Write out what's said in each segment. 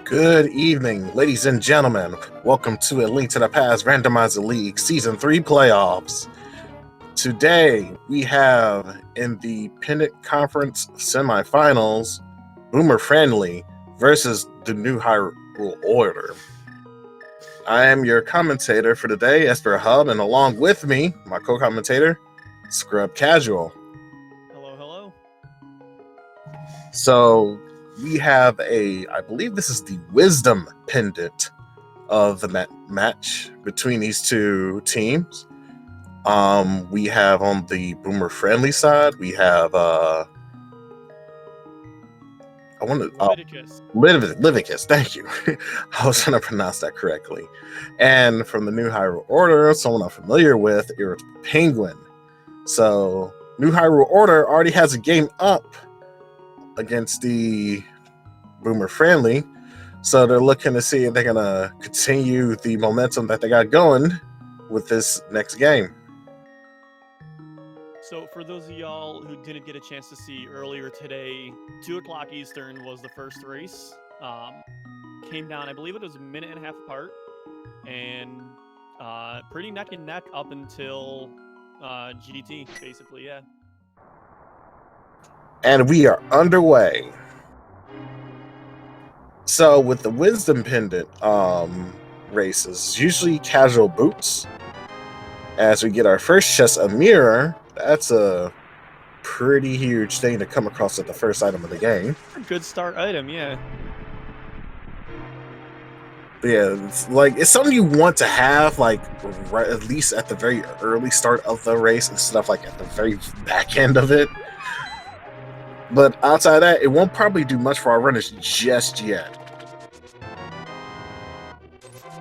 Good evening, ladies and gentlemen. Welcome to A Link to the Past Randomizer League Season 3 playoffs. Today, we have in the Pennant Conference semifinals, Boomer Friendly versus the New Hyrule Order. I am your commentator for today, Esper Hub, and along with me, my co-commentator, Scrub Casual. Hello. So, we have I believe this is the Wisdom Pendant of the match between these two teams. We have on the Boomer Friendly side, we have Leviticus, thank you. I was trying to pronounce that correctly. And from the New Hyrule Order, someone I'm familiar with, IrritablePenguin. So New Hyrule Order already has a game up against the Boomer Friendly, so they're looking to see if they're gonna continue the momentum that they got going with this next game. So for those of y'all who didn't get a chance to see earlier today, 2 o'clock Eastern was the first race. Came down, I believe it was a minute and a half apart, and pretty neck and neck up until GT, basically, yeah. And we are underway. So with the Wisdom Pendant races, usually casual boots. As we get our first chest, a mirror. That's a pretty huge thing to come across at the first item of the game. A good start item, yeah. But yeah, it's something you want to have, like, right, at least at the very early start of the race instead of like at the very back end of it. But outside of that, it won't probably do much for our runners just yet.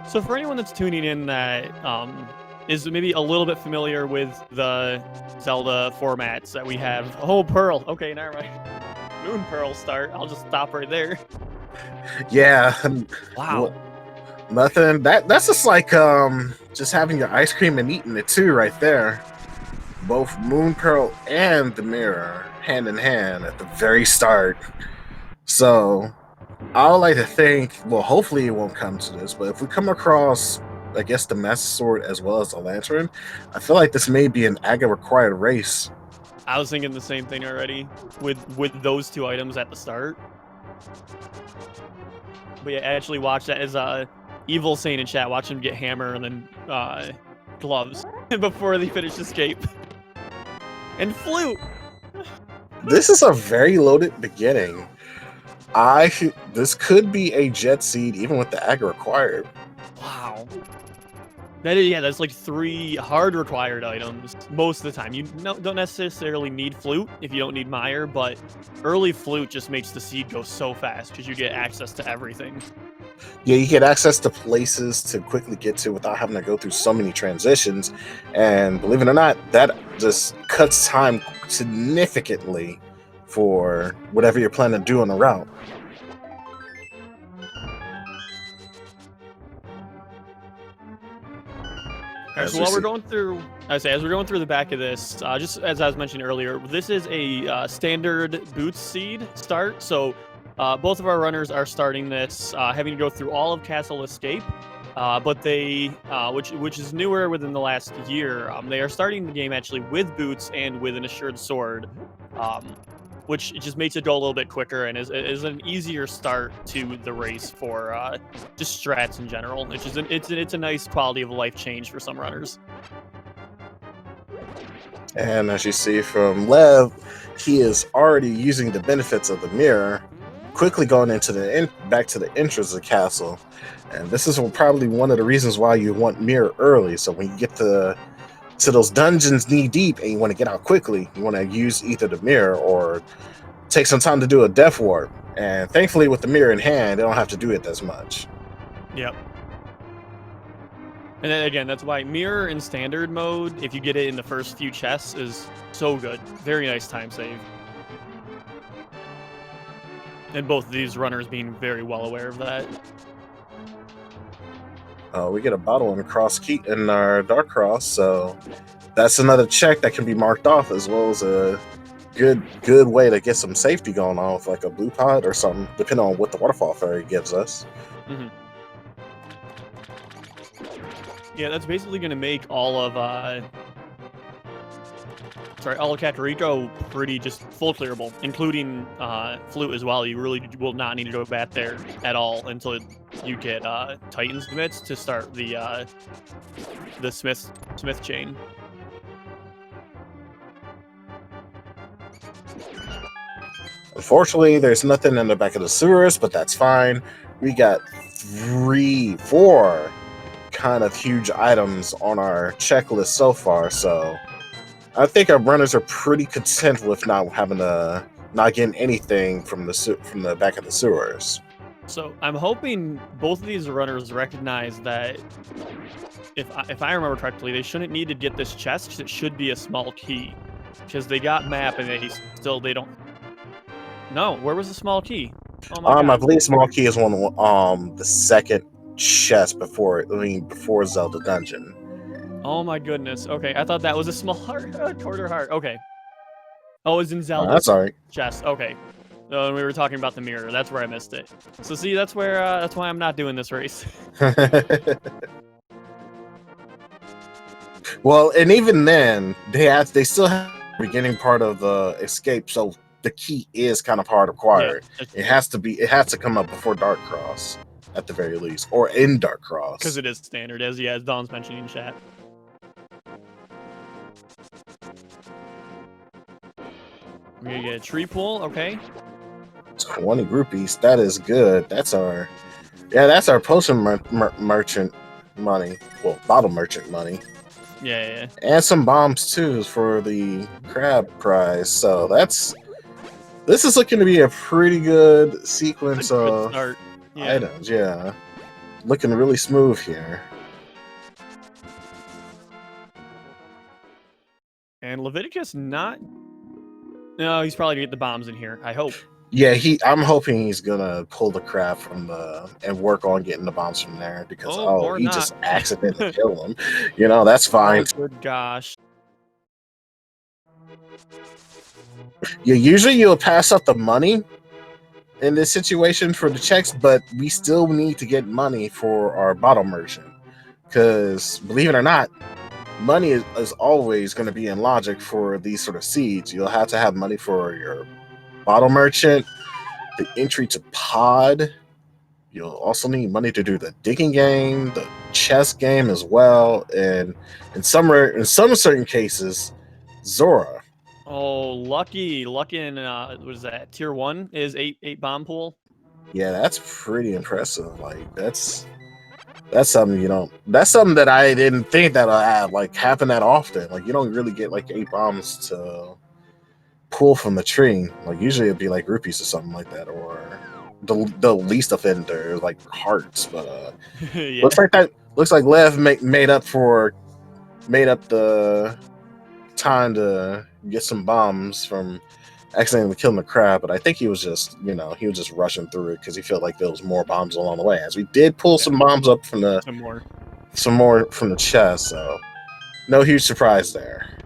So for anyone that's tuning in that is maybe a little bit familiar with the Zelda formats that we have. Oh, Pearl. Okay, never mind. Moon Pearl start. I'll just stop right there. Yeah. Wow. Nothing. That's just like just having your ice cream and eating it too right there. Both Moon Pearl and the mirror hand in hand at the very start. So I would like to think, well, hopefully it won't come to this, but if we come across, I guess, the Master Sword as well as the Lantern, I feel like this may be an AGA required race. I was thinking the same thing already with those 2 items at the start. But yeah, actually watch that as Evil saying in chat, watch him get hammer and then gloves before they finish escape. And flute! This is a very loaded beginning. This could be a jet seed even with the AGA required. Wow. That's like 3 hard required items most of the time. You don't necessarily need flute if you don't need mire, but early flute just makes the seed go so fast because you get access to everything. Yeah, you get access to places to quickly get to without having to go through so many transitions. And believe it or not, that just cuts time significantly for whatever you're planning to do on the route. Alright, so while we're going through, as we're going through the back of this, just as I was mentioning earlier, this is a standard boots seed start. So both of our runners are starting this having to go through all of Castle Escape, but they, which is newer within the last year, they are starting the game actually with boots and with an assured sword, which just makes it go a little bit quicker and is an easier start to the race for just strats in general. It's a nice quality of life change for some runners. And as you see from Lev, he is already using the benefits of the mirror, quickly going into back to the entrance of the castle. And this is probably one of the reasons why you want mirror early. So when you get to those dungeons knee deep and you want to get out quickly, you want to use either the mirror or take some time to do a death warp. And thankfully with the mirror in hand, they don't have to do it as much. Yep. And then again, that's why mirror in standard mode, if you get it in the first few chests, is so good. Very nice time save. And both of these runners being very well aware of that. We get a bottle and a cross key in our Dark Cross, so that's another check that can be marked off, as well as a good way to get some safety going on with like a blue pod or something, depending on what the waterfall fairy gives us. Mm-hmm. Yeah, that's basically going to make all of all of Kakariko pretty just full clearable, including Flute as well. You really will not need to go back there at all until you get Titan's commits to start the Smith chain. Unfortunately, there's nothing in the back of the sewers, but that's fine. We got 4 kind of huge items on our checklist so far, so I think our runners are pretty content with not getting anything from the back of the sewers. So I'm hoping both of these runners recognize that if I remember correctly, they shouldn't need to get this chest because it should be a small key. Because they got map and they don't. No, where was the small key? Oh my God. I believe small key is one of the second chest before Zelda dungeon. Oh my goodness. Okay, I thought that was a small heart, quarter heart. Okay. Oh, it's in Zelda. That's all right. Chest. Okay. We were talking about the mirror. That's where I missed it. So see, that's why I'm not doing this race. Well, and even then, they still have the beginning part of the escape, so the key is kind of hard required. Yeah, it has to come up before Dark Cross, at the very least, or in Dark Cross. Because it is standard, as Don's mentioning in chat. We're gonna get a tree pull, okay. 20 groupies, that is good. That's our potion merchant money. Well, bottle merchant money. Yeah. And some bombs too for the crab prize. So this is looking to be a pretty good sequence of items. Yeah, looking really smooth here. And Leviticus No, he's probably gonna get the bombs in here. I hope. Yeah, I'm hoping he's gonna pull the crab and work on getting the bombs from there because he just accidentally killed him. That's fine. Oh, good gosh. Yeah, usually you'll pass up the money in this situation for the checks, but we still need to get money for our bottle merchant because, believe it or not, money is always going to be in logic for these sort of seeds. You'll have to have money for your bottle merchant, the entry to pod. You'll also need money to do the digging game, the chess game as well, and in some certain cases, Zora. Oh, lucky in what is that? Tier 1 is 8 bomb pool. Yeah, that's pretty impressive. Like that's something that's something that I didn't think that happen that often. Like you don't really get like 8 bombs to pull from the tree. Like usually it'd be like rupees or something like that, or the least offender like hearts. But yeah. looks like Lev made up the time to get some bombs from accidentally killing the crab. But I think he was just rushing through it because he felt like there was more bombs along the way. As we did pull some bombs up from some more from the chest, so no huge surprise there.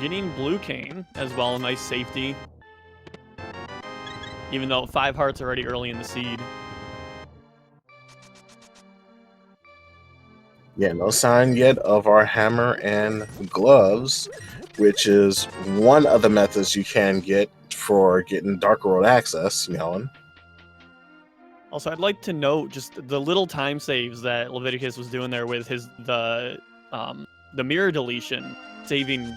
Getting blue cane as well, a nice safety. Even though 5 hearts already early in the seed. Yeah, no sign yet of our hammer and gloves, which is one of the methods you can get for getting Dark World access, Melon. Also, I'd like to note just the little time saves that Leviticus was doing there with the mirror deletion, saving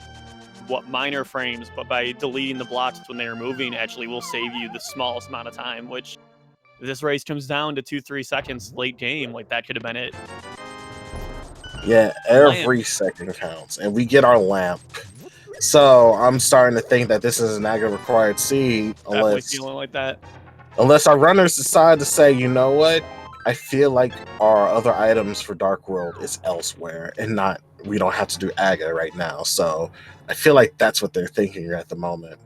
minor frames, but by deleting the blocks when they are moving, actually will save you the smallest amount of time, which if this race comes down to 2-3 seconds late game, like that could have been it. Yeah, every second counts, and we get our lamp. So I'm starting to think that this is an Aga required seed, unless our runners decide to say, you know what, I feel like our other items for Dark World is elsewhere, and we don't have to do Aga right now. So I feel like that's what they're thinking at the moment.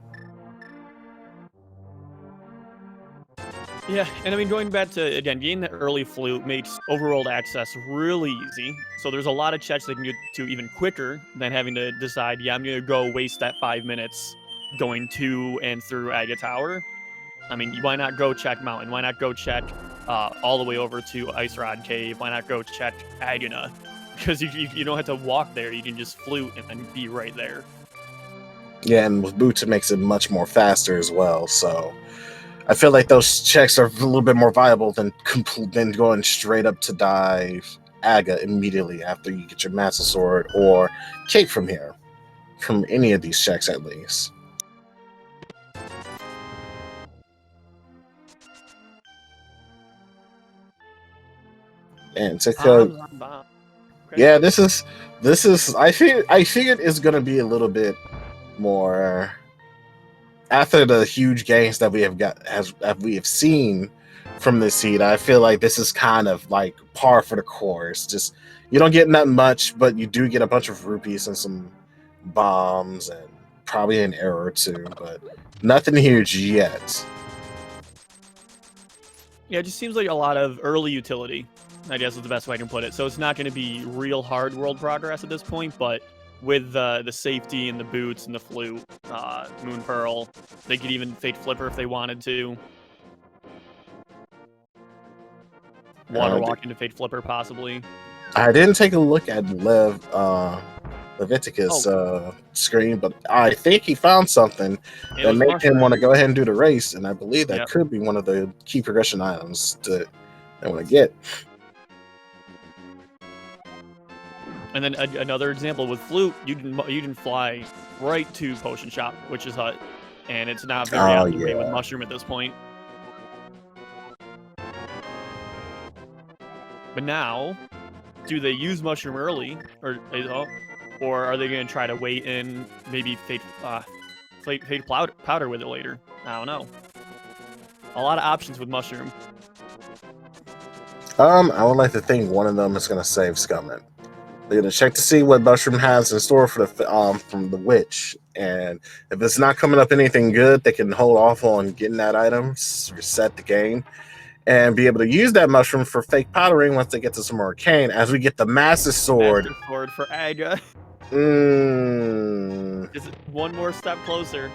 Yeah, and I mean, going back to, again, getting the early flute makes overworld access really easy. So there's a lot of checks they can get to even quicker than having to decide, yeah, I'm going to go waste that 5 minutes going to and through Aga Tower. I mean, why not go check Mountain? Why not go check all the way over to Ice Rod Cave? Why not go check Agana? Because you don't have to walk there. You can just flute and then be right there. Yeah, and with boots, it makes it much more faster as well. So I feel like those checks are a little bit more viable than going straight up to dive Aga immediately after you get your Master Sword or Cape from here. From any of these checks, at least. And to yeah, this is I figured it's gonna be a little bit more after the huge gains that we have seen from this seed. I feel like this is kind of like par for the course. Just you don't get that much, but you do get a bunch of rupees and some bombs and probably an arrow or two, but nothing huge yet. Yeah, it just seems like a lot of early utility, I guess is the best way I can put it. So it's not going to be real hard world progress at this point, but with the safety and the boots and the flute, Moon Pearl, they could even Fate Flipper if they wanted to. Water walk into Fate Flipper, possibly. I didn't take a look at Leviticus screen, but I think he found something that made him want to go ahead and do the race, and I believe that could be one of the key progression items that I want to get. And then another example with flute, you can fly right to Potion Shop, Witch's Hut, and it's not very out of the way with Mushroom at this point. But now, do they use Mushroom early, or are they going to try to wait and maybe Fate Powder with it later? I don't know. A lot of options with Mushroom. I would like to think one of them is going to save Scummit. They're going to check to see what Mushroom has in store for the from the Witch, and if it's not coming up anything good, they can hold off on getting that item, reset the game, and be able to use that Mushroom for fake powdering once they get to some Arcane. As we get the Master Sword. Master Sword for Aga. Just one more step closer.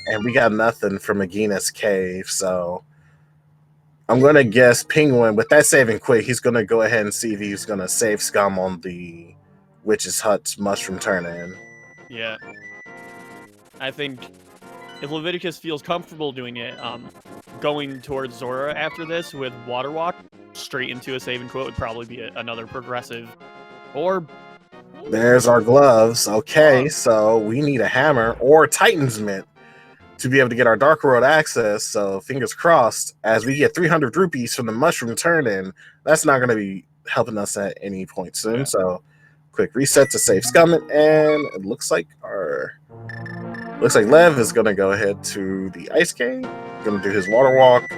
And we got nothing from Agina's Cave, so I'm going to guess Penguin, with that saving quick, he's going to go ahead and see if he's going to save Scum on the Witch's Hut's Mushroom turn-in. Yeah. I think if Leviticus feels comfortable doing it, going towards Zora after this with Water Walk straight into a save and quote would probably be another progressive. Or there's our gloves. Okay, so we need a hammer or Titan's Mint to be able to get our Dark World access. So fingers crossed, as we get 300 rupees from the Mushroom turn-in, that's not going to be helping us at any point soon. Yeah. So quick reset to save Scummit, and it looks like Lev is going to go ahead to the Ice Cave. Going to do his Water Walk.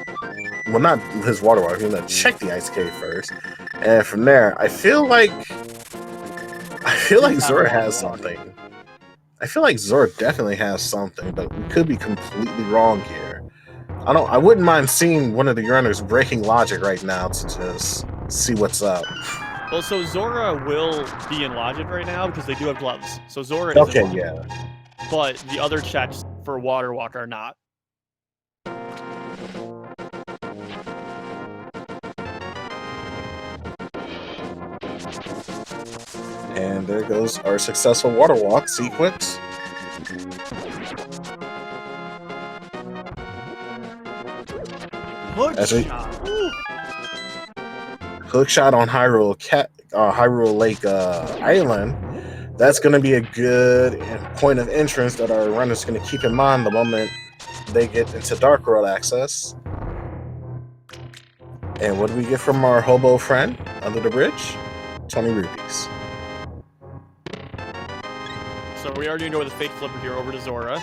Well, not his Water Walk. He's going to check the Ice Cave first, and from there, I feel like Zora has something. I feel like Zora definitely has something, but we could be completely wrong here. I wouldn't mind seeing one of the runners breaking logic right now to just see what's up. Well, so Zora will be in logic right now because they do have gloves. So Zora is okay, yeah. But the other checks for Water Walk are not. And there goes our successful Water Walk sequence. Hook shot on Hyrule Lake Island. That's going to be a good point of entrance that our runners going to keep in mind the moment they get into Dark World access. And what do we get from our hobo friend under the bridge? 20 rupees. So we are going to go with a Fate Flipper here over to Zora.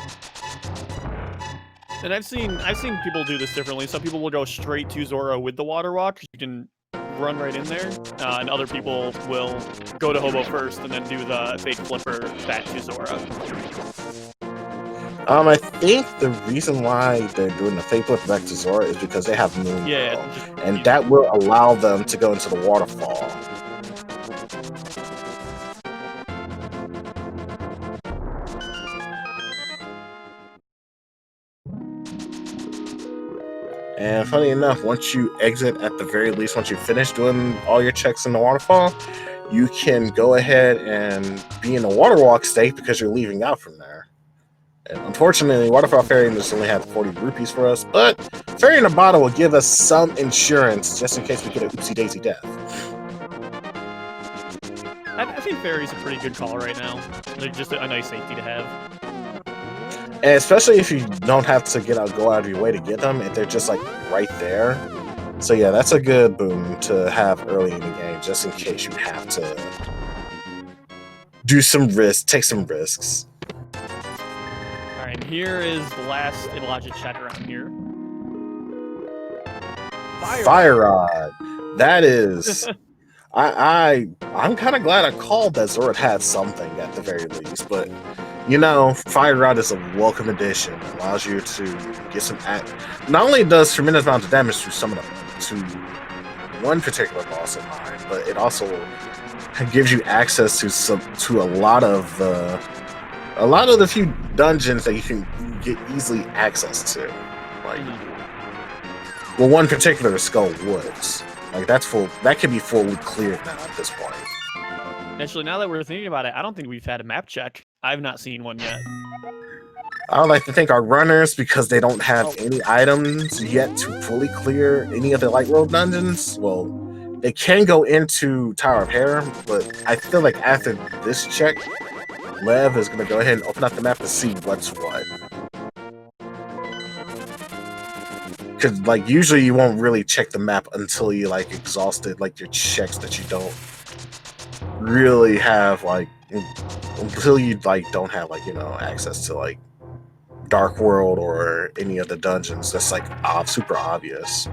And I've seen people do this differently. Some people will go straight to Zora with the Water Walk. You can run right in there. And other people will go to Hobo first and then do the Fate Flipper back to Zora. I think the reason why they're doing the Fate Flipper back to Zora is because they have Moon Pearl, and that will allow them to go into the waterfall. And funny enough, once you exit, at the very least, once you finish doing all your checks in the waterfall, you can go ahead and be in a water walk state because you're leaving out from there. And unfortunately, Waterfall Ferry just only had 40 rupees for us, but Ferry in a Bottle will give us some insurance just in case we get a oopsie daisy death. I think Ferry's a pretty good call right now. They're just a nice safety to have. And especially if you don't have to go out of your way to get them, if they're just like right there. So yeah, that's a good boon to have early in the game, just in case you have to do some risks, take some risks. All right, and here is the last illogic check around here. Fire Rod. That is. I'm kind of glad I called that Zord had something at the very least, but you know, Fire Rod is a welcome addition. It allows you to get some not only does tremendous amounts of damage to some of to one particular boss in mind, but it also gives you access to a lot of the few dungeons that you can get easily access to. Like, well, one particular is Skull Woods. Like that can be fully cleared now at this point. Actually, now that we're thinking about it, I don't think we've had a map check. I've not seen one yet. I would like to thank our runners because they don't have any items yet to fully clear any of the Light World dungeons. Well, they can go into Tower of Hera, but I feel like after this check, Lev is going to go ahead and open up the map to see what's what. Because, like, usually you won't really check the map until you, like, exhausted, like, your checks that you don't really have, like, until you, like, don't have, like, you know, access to, like, Dark World or any of the dungeons that's, like, super obvious.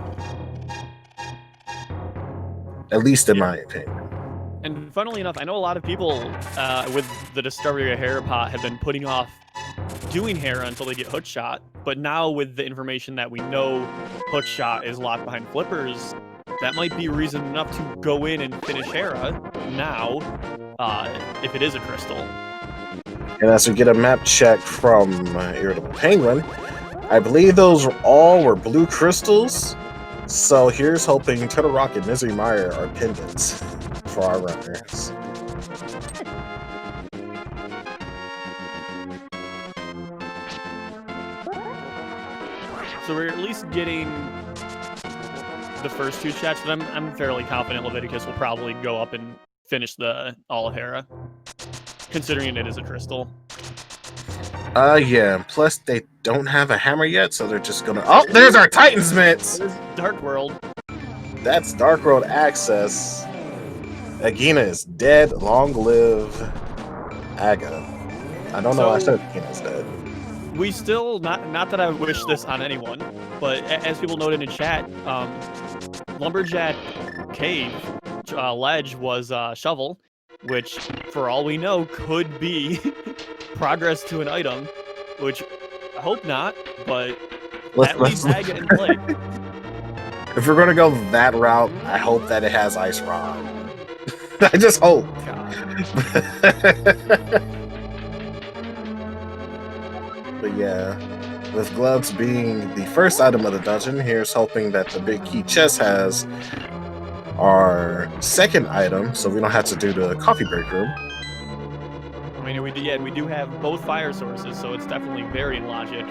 At least in my opinion. And funnily enough, I know a lot of people with the discovery of Hera Pot have been putting off doing Hera until they get Hookshot, but now with the information that we know Hookshot is locked behind flippers, that might be reason enough to go in and finish Hera now, if it is a crystal. And as we get a map check from IrritablePenguin, I believe those all were blue crystals, so here's hoping Turtle Rock and Misery Mire are pendants for our runners. So we're at least getting the first two checks, but I'm fairly confident Leviticus will probably go up and finish the all of Hera, considering it is a crystal. Yeah, plus they don't have a hammer yet, so they're just gonna... Oh, there's our Titan's Mitts! Dark World. That's Dark World access. Agina is dead. Long live Aga. I don't know why I said Agina's dead. We still, not that I wish this on anyone, but as people noted in chat, Lumberjack Cave ledge was Shovel, which, for all we know, could be progress to an item, which I hope not, but that leaves Aga in play. If we're going to go that route, I hope that it has Ice Rod. I just hope. But yeah, with gloves being the first item of the dungeon, here's hoping that the big key chest has our second item, so we don't have to do the coffee break room. I mean, we do have both fire sources, so it's definitely very logic.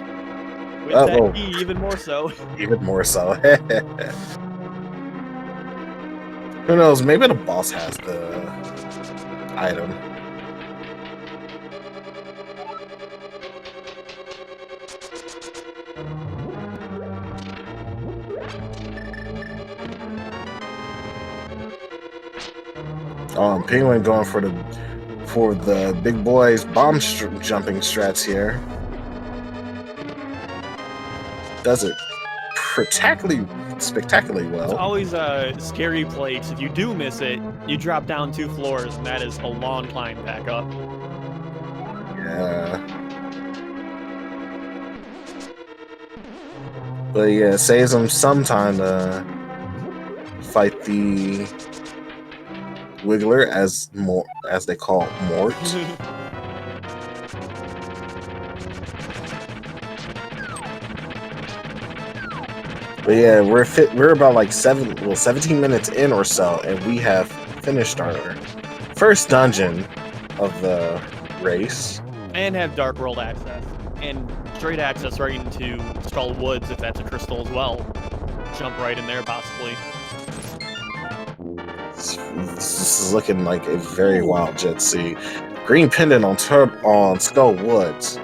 With that key, even more so. Even more so. Who knows? Maybe the boss has the item. Penguin going for the big boys bomb jumping strats here. Does it spectacularly well. It's always a scary place. If you do miss it, you drop down 2 floors, and that is a long climb back up. Yeah. But yeah, it saves them some time to fight the Wiggler, as they call Mort. But yeah, we're about like 17 minutes in or so, and we have finished our first dungeon of the race. And have Dark World access. And straight access right into Skull Woods if that's a crystal as well. Jump right in there possibly. This is looking like a very wild jet sea. Green pendant on Skull Woods.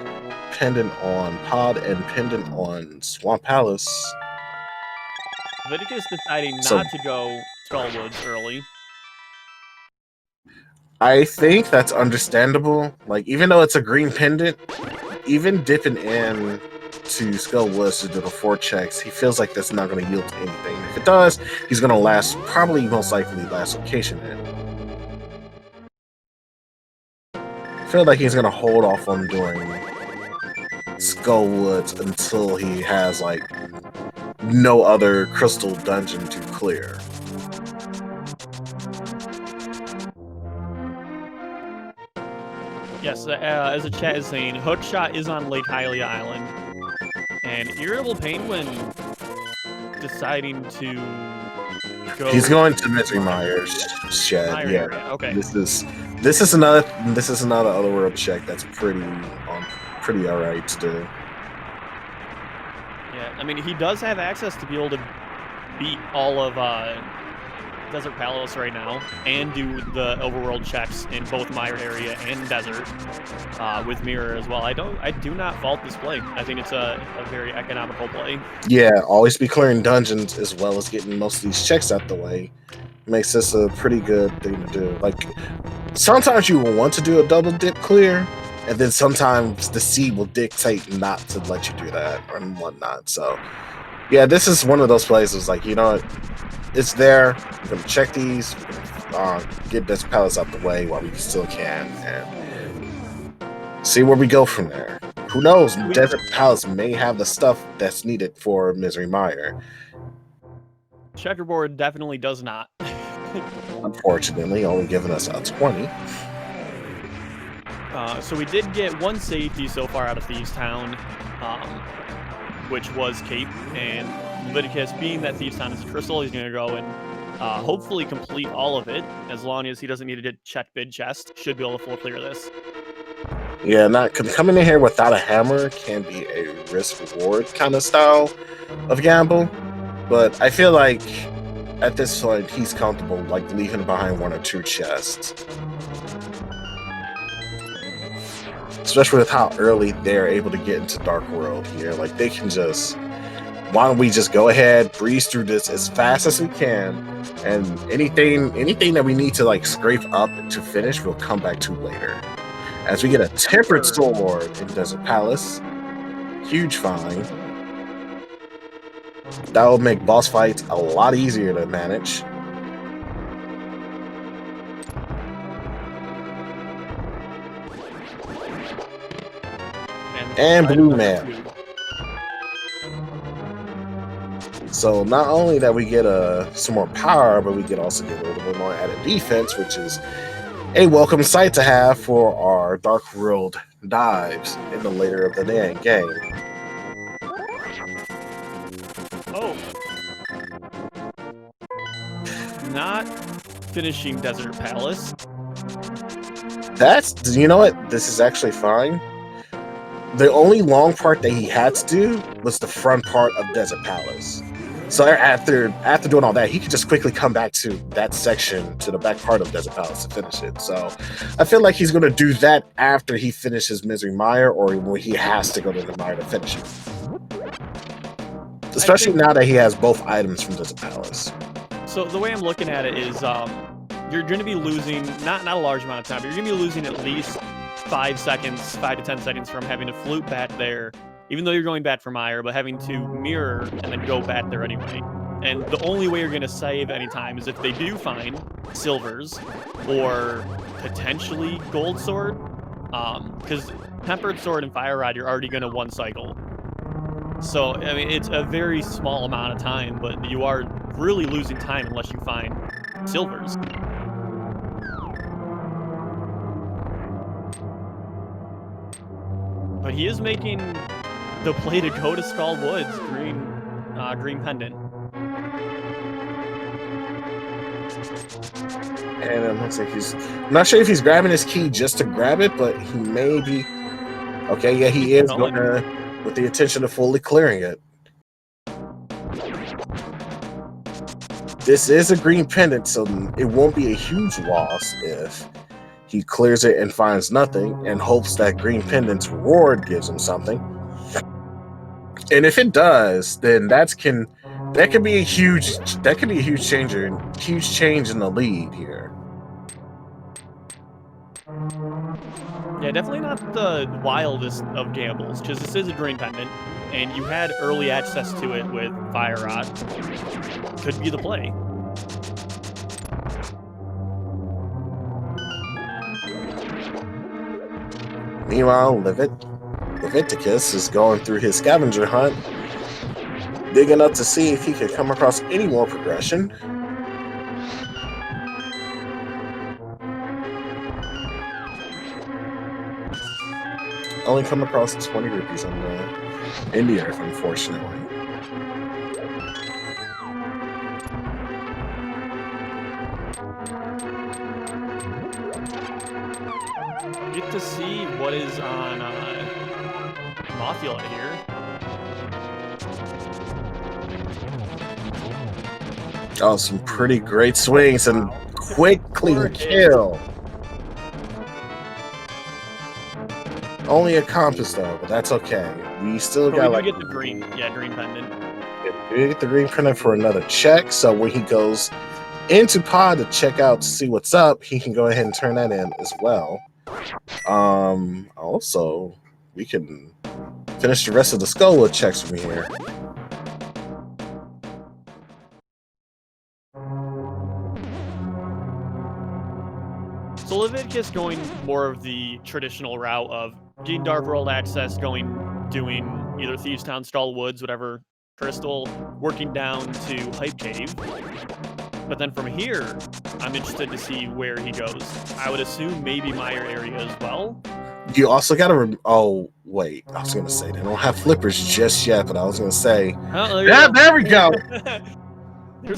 Pendant on Pod and pendant on Swamp Palace. Leviticus deciding not to go Skull Woods early. I think that's understandable. Like, even though it's a green pendant, even dipping in to Skull Woods to do the 4 checks, he feels like that's not going to yield anything. If it does, he's going to probably most likely last location in. I feel like he's going to hold off on doing Skull Woods until he has, like, no other crystal dungeon to clear. Yes, as the chat is saying, Hookshot is on Lake Hylia Island. And IrritablePenguin deciding to go... He's going to Misery Mire's shed. Mire yeah. Area. Okay. This is another otherworld check that's pretty alright to do. Yeah, I mean, he does have access to be able to beat all of Desert Palace right now and do the overworld checks in both Mire Area and Desert with Mirror as well. I do not fault this play. I think it's a very economical play. Yeah, always be clearing dungeons as well as getting most of these checks out the way. Makes this a pretty good thing to do. Like, sometimes you will want to do a double dip clear, and then sometimes the seed will dictate not to let you do that and whatnot. So, yeah, this is one of those places, like, you know what? It's there. We're going to check these. Get Desert Palace out the way while we still can, and see where we go from there. Who knows? Desert Palace may have the stuff that's needed for Misery Mire. Checkerboard definitely does not. Unfortunately, only giving us a 20. So we did get one safety so far out of Thieves Town, which was Cape, and Leviticus, being that Thieves Town is a crystal, he's going to go and hopefully complete all of it, as long as he doesn't need to check bid chest. Should be able to full clear this. Yeah, coming in here without a hammer can be a risk-reward kind of style of gamble, but I feel like at this point he's comfortable like leaving behind 1 or 2 chests. Especially with how early they're able to get into Dark World here. Like, they can just... Why don't we just go ahead, breeze through this as fast as we can, and anything that we need to, like, scrape up to finish, we'll come back to later. As we get a Tempered Sword in Desert Palace. Huge find. That will make boss fights a lot easier to manage. And Blue Man. So not only that we get some more power, but we can also get a little bit more added defense, which is a welcome sight to have for our Dark World dives in the later of the game. Oh. Not finishing Desert Palace. You know what? This is actually fine. The only long part that he had to do was the front part of Desert Palace. So after doing all that, he could just quickly come back to that section, to the back part of Desert Palace to finish it. So I feel like he's going to do that after he finishes Misery Mire, or when he has to go to the Mire to finish it. Especially now that he has both items from Desert Palace. So the way I'm looking at it is you're going to be losing, not a large amount of time, but you're going to be losing at least 5 to 10 seconds from having to flute bat there, even though you're going bat for Mire, but having to mirror and then go bat there anyway. And the only way you're going to save any time is if they do find silvers or potentially gold sword, because Tempered Sword and Fire Rod, you're already going to 1 cycle. So, I mean, it's a very small amount of time, but you are really losing time unless you find silvers. But he is making the play to go to Skull Woods. Green green pendant. And it looks like I'm not sure if he's grabbing his key just to grab it, but he may be. Okay, yeah, he is going with the intention of fully clearing it. This is a green pendant, so it won't be a huge loss if he clears it and finds nothing and hopes that green pendant's reward gives him something. And if it does, then that could be a huge change in the lead here. Yeah, definitely not the wildest of gambles, because this is a green pendant, and you had early access to it with Fire Rod. Could be the play. Meanwhile, Leviticus is going through his scavenger hunt, digging up to see if he could come across any more progression. Only come across 20 rupees on in the earth, unfortunately. Get to see what is on Mothula here. Oh, some pretty great swings and quick, clean kill. Only a compass though, but that's okay. We still got we get the green pendant. We get the green pendant for another check. So when he goes into pod to check out to see what's up, he can go ahead and turn that in as well. Also, we can finish the rest of the Skullwood checks from here. So Leviticus going more of the traditional route of getting Dark World access, doing either Thieves Town, Stall Woods, whatever crystal, working down to Hype Cave. But then from here, I'm interested to see where he goes. I would assume maybe Mire area as well. You also gotta oh wait, I was gonna say they don't have flippers just yet, but I was gonna say there we go.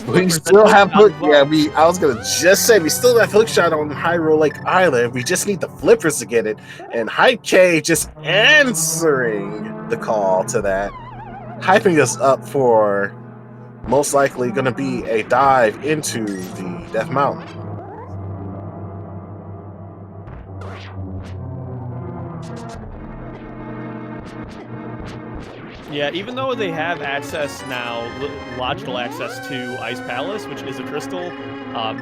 We still have hook. Yeah, I was gonna just say we still have hook shot on Hyrule Lake Island. We just need the flippers to get it, and Hype K just answering the call to that, hyping us up for most likely going to be a dive into the Death Mountain. Yeah, even though they have access now, logical access to Ice Palace, which is a crystal,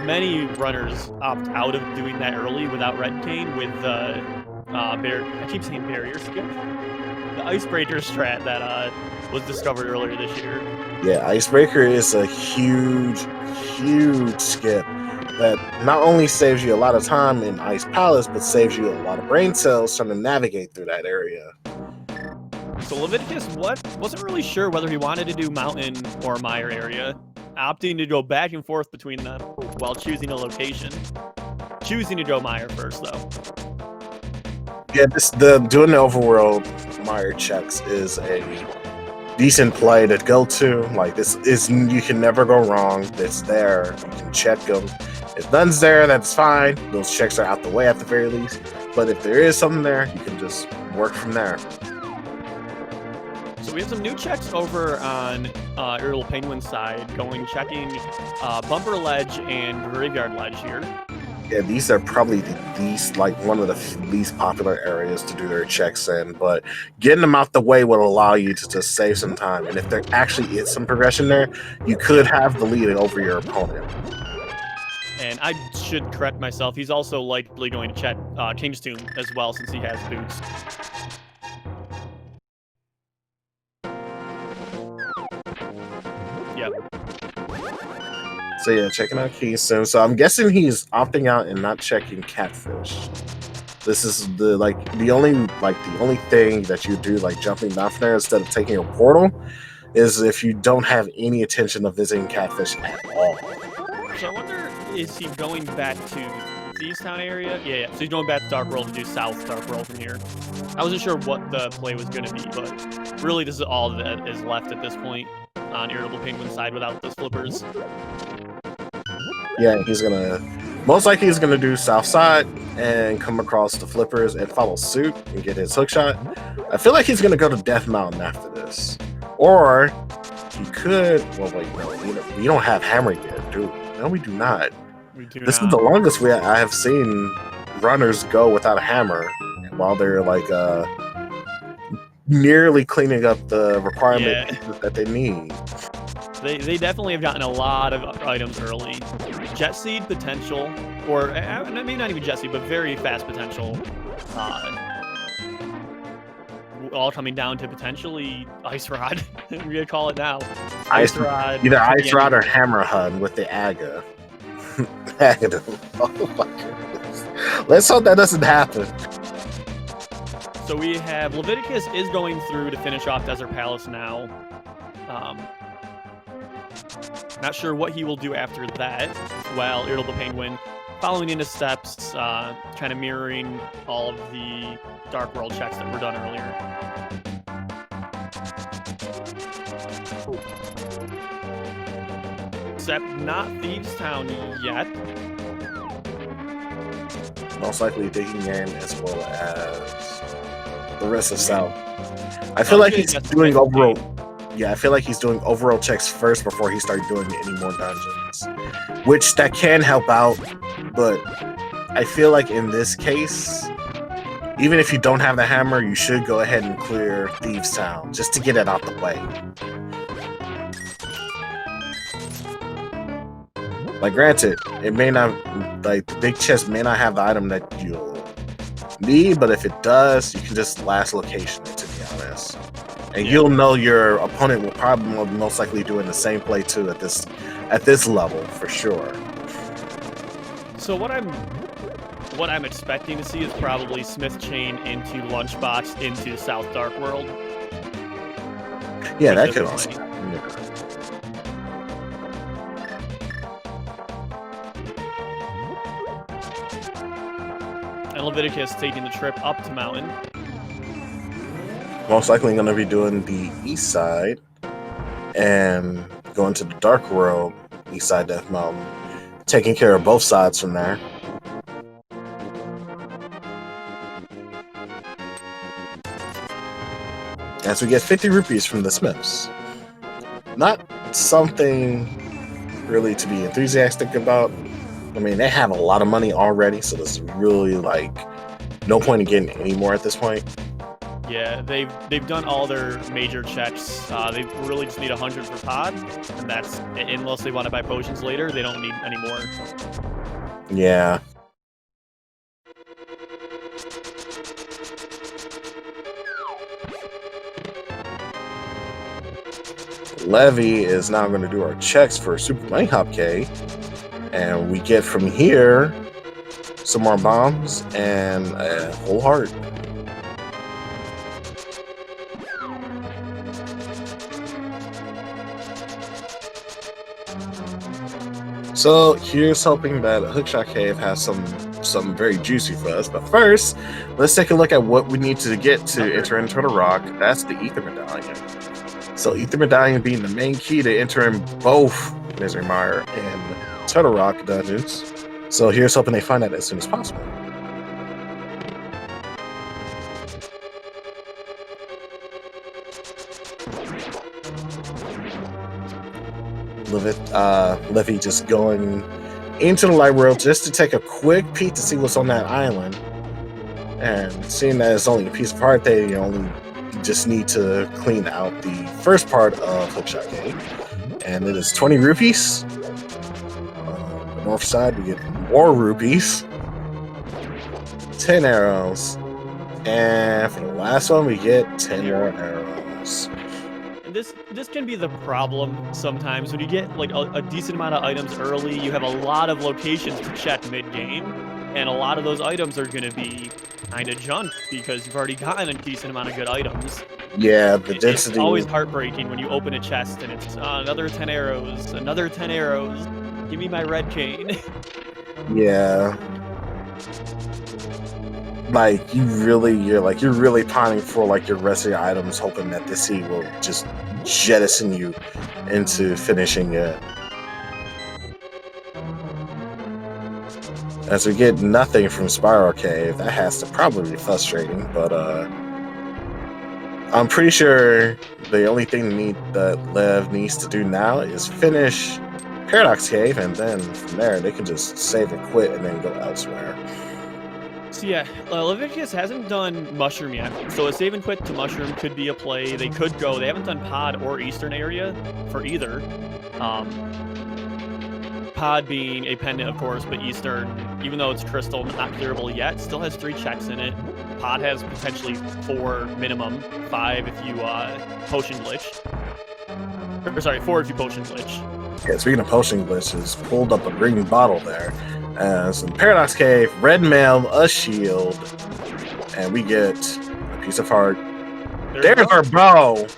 many runners opt out of doing that early without Red Cane with the I keep saying barrier skip. The Icebreaker strat that was discovered earlier this year. Yeah, Icebreaker is a huge skip that not only saves you a lot of time in Ice Palace, but saves you a lot of brain cells trying to navigate through that area. So Leviticus wasn't really sure whether he wanted to do Mountain or Mire area, opting to go back and forth between them while choosing a location. Choosing to go Mire first, though. Yeah, doing the overworld Mire checks is a decent play to go to. Like, this is, you can never go wrong. It's there. You can check them. If none's there, that's fine. Those checks are out the way at the very least. But if there is something there, you can just work from there. So we have some new checks over on IrritablePenguin's side, checking Bumper Ledge and Graveyard Ledge here. Yeah, these are probably one of the least popular areas to do their checks in, but getting them out the way will allow you to just save some time. And if there actually is some progression there, you could have the lead over your opponent. And I should correct myself. He's also likely going to check King's Tomb as well, since he has boots. Yep. So yeah, checking out King's Tomb. So I'm guessing he's opting out and not checking Catfish. This is the only thing that you do, like jumping down from there instead of taking a portal, is if you don't have any intention of visiting Catfish at all. So I wonder, is he going back to Thieves Town area? Yeah. So he's going back to Dark World to do South Dark World from here. I wasn't sure what the play was going to be, but really this is all that is left at this point. on Irritable Penguin's side without those flippers. Yeah, most likely he's gonna do south side and come across the flippers and follow suit and get his hook shot. I feel like he's gonna go to Death Mountain after this, or he could. Well, wait, no, we don't have hammer yet, dude. No, we do not. This is the longest I have seen runners go without a hammer while they're like nearly cleaning up the requirement that they need. They definitely have gotten a lot of items early. Jet Seed potential, or maybe not even Jet Seed, but very fast potential. All coming down to potentially Ice Rod. We're gonna call it now. Ice Rod. Either Ice Rod or Hammer HUD with the AGA. Oh my goodness. Let's hope that doesn't happen. So we have Leviticus is going through to finish off Desert Palace now. Not sure what he will do after that, while Irritable Penguin following in his steps, kind of mirroring all of the Dark World checks that were done earlier. Except not Thieves Town yet. Most likely digging in as well as the rest of South. I feel like he's doing overall. Yeah, I feel like he's doing overall checks first before he starts doing any more dungeons, which that can help out. But I feel like in this case, even if you don't have the hammer, you should go ahead and clear Thieves Town just to get it out the way. Like, granted, it may not, like, the big chest may not have the item that you'll need, but if it does, you can just last location it, to be honest. And you'll know your opponent will probably most likely do it in the same play too at this level for sure. So what I'm expecting to see is probably Smith Chain into Lunchbox into South Dark World. Yeah, that could also. Yeah. And Leviticus taking the trip up to Mountain. Most likely going to be doing the east side and going to the Dark World, east side Death Mountain, taking care of both sides from there. As we get 50 rupees from the Smiths. Not something really to be enthusiastic about. I mean, they have a lot of money already, so there's really like no point in getting any more at this point. Yeah, they've done all their major checks. They really just need 100 for Pod, and that's unless they want to buy potions later, they don't need any more. Yeah. Levy is now going to do our checks for Super Money Hop K, and we get from here some more bombs and a whole heart. So here's hoping that Hookshot Cave has something very juicy for us. But first, let's take a look at what we need to get to enter into the rock. That's the Ether Medallion. So Ether Medallion being the main key to entering both Misery Mire and Turtle Rock dungeons. So here's hoping they find that as soon as possible. Levy just going into the light world just to take a quick peek to see what's on that island. And seeing that it's only a piece of heart, they only just need to clean out the first part of Hookshot Cave. And it is 20 rupees. On the north side, we get more rupees. 10 arrows. And for the last one, we get 10 more arrows. This can be the problem sometimes when you get like a decent amount of items early. You have a lot of locations to check mid-game, and a lot of those items are going to be kind of junk because you've already gotten a decent amount of good items. Yeah, the density. It's always heartbreaking when you open a chest and it's another 10 arrows, another 10 arrows. Give me my red cane. Yeah. like you're really pining for like your rest of your items, hoping that this seed will just jettison you into finishing it. As we get nothing from Spiral Cave, that has to probably be frustrating, but I'm pretty sure the only thing that Lev needs to do now is finish Paradox Cave, and then from there they can just save and quit and then go elsewhere. So yeah, Leviticus hasn't done Mushroom yet, so a save and quit to Mushroom could be a play. They could go. They haven't done Pod or Eastern area for either. Pod being a pendant, of course, but Eastern, even though it's crystal, not clearable yet, still has 3 checks in it. Pod has potentially 4 minimum, 5 if you potion glitch. Or sorry, 4 if you potion glitch. Yeah, speaking of potion glitches, pulled up a green bottle there. As in Paradox Cave, red mail, a shield, and we get a piece of heart. There's our bow!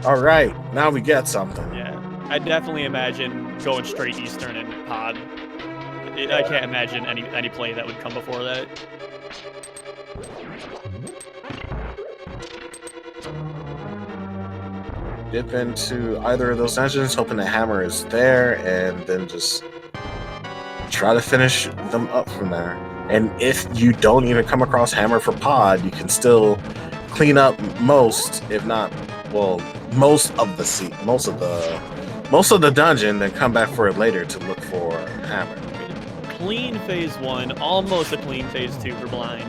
Alright, now we get something. Yeah, I definitely imagine going straight Eastern and Pod. I can't imagine any play that would come before that. Dip into either of those dungeons, hoping the hammer is there, and then just try to finish them up from there. And if you don't even come across hammer for Pod, you can still clean up most, if not, well, most of the dungeon, then come back for it later to look for hammer. Clean phase 1, almost a clean phase 2 for blind.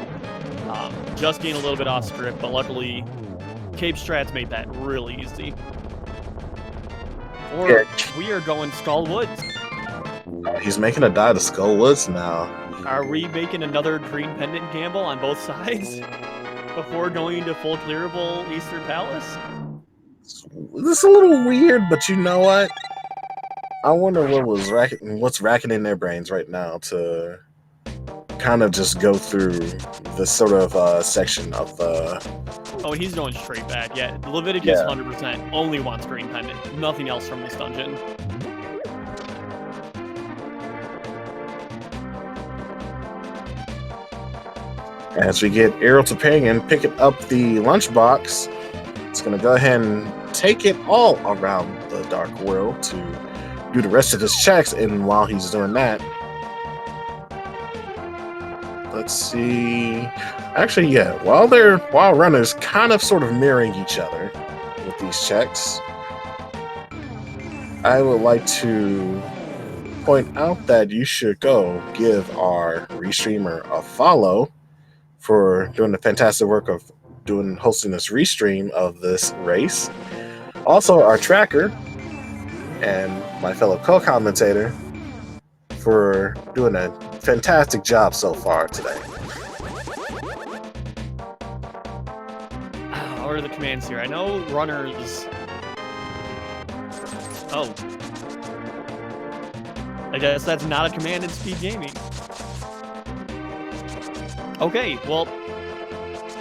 Just getting a little bit off script, but luckily Cape Strats made that really easy. Or we are going Skull Woods. He's making a dive to Skull Woods now. Are we making another green pendant gamble on both sides before going to full clearable Eastern Palace? This is a little weird, but you know what? I wonder what's racking in their brains right now to kind of just go through this sort of section of the... Oh, he's going straight back. Yeah, Leviticus 100% only wants green pendant. Nothing else from this dungeon. As we get ALTTPR picking up the lunchbox, it's going to go ahead and take it all around the Dark World to do the rest of his checks. And while he's doing that, let's see. Actually, yeah, while runners kind of sort of mirroring each other with these checks, I would like to point out that you should go give our restreamer a follow for doing the fantastic work of hosting this restream of this race. Also, our tracker and my fellow co-commentator for doing a fantastic job so far today. What are the commands here? I know runners... Oh. I guess that's not a command in SpeedGaming. Okay, well,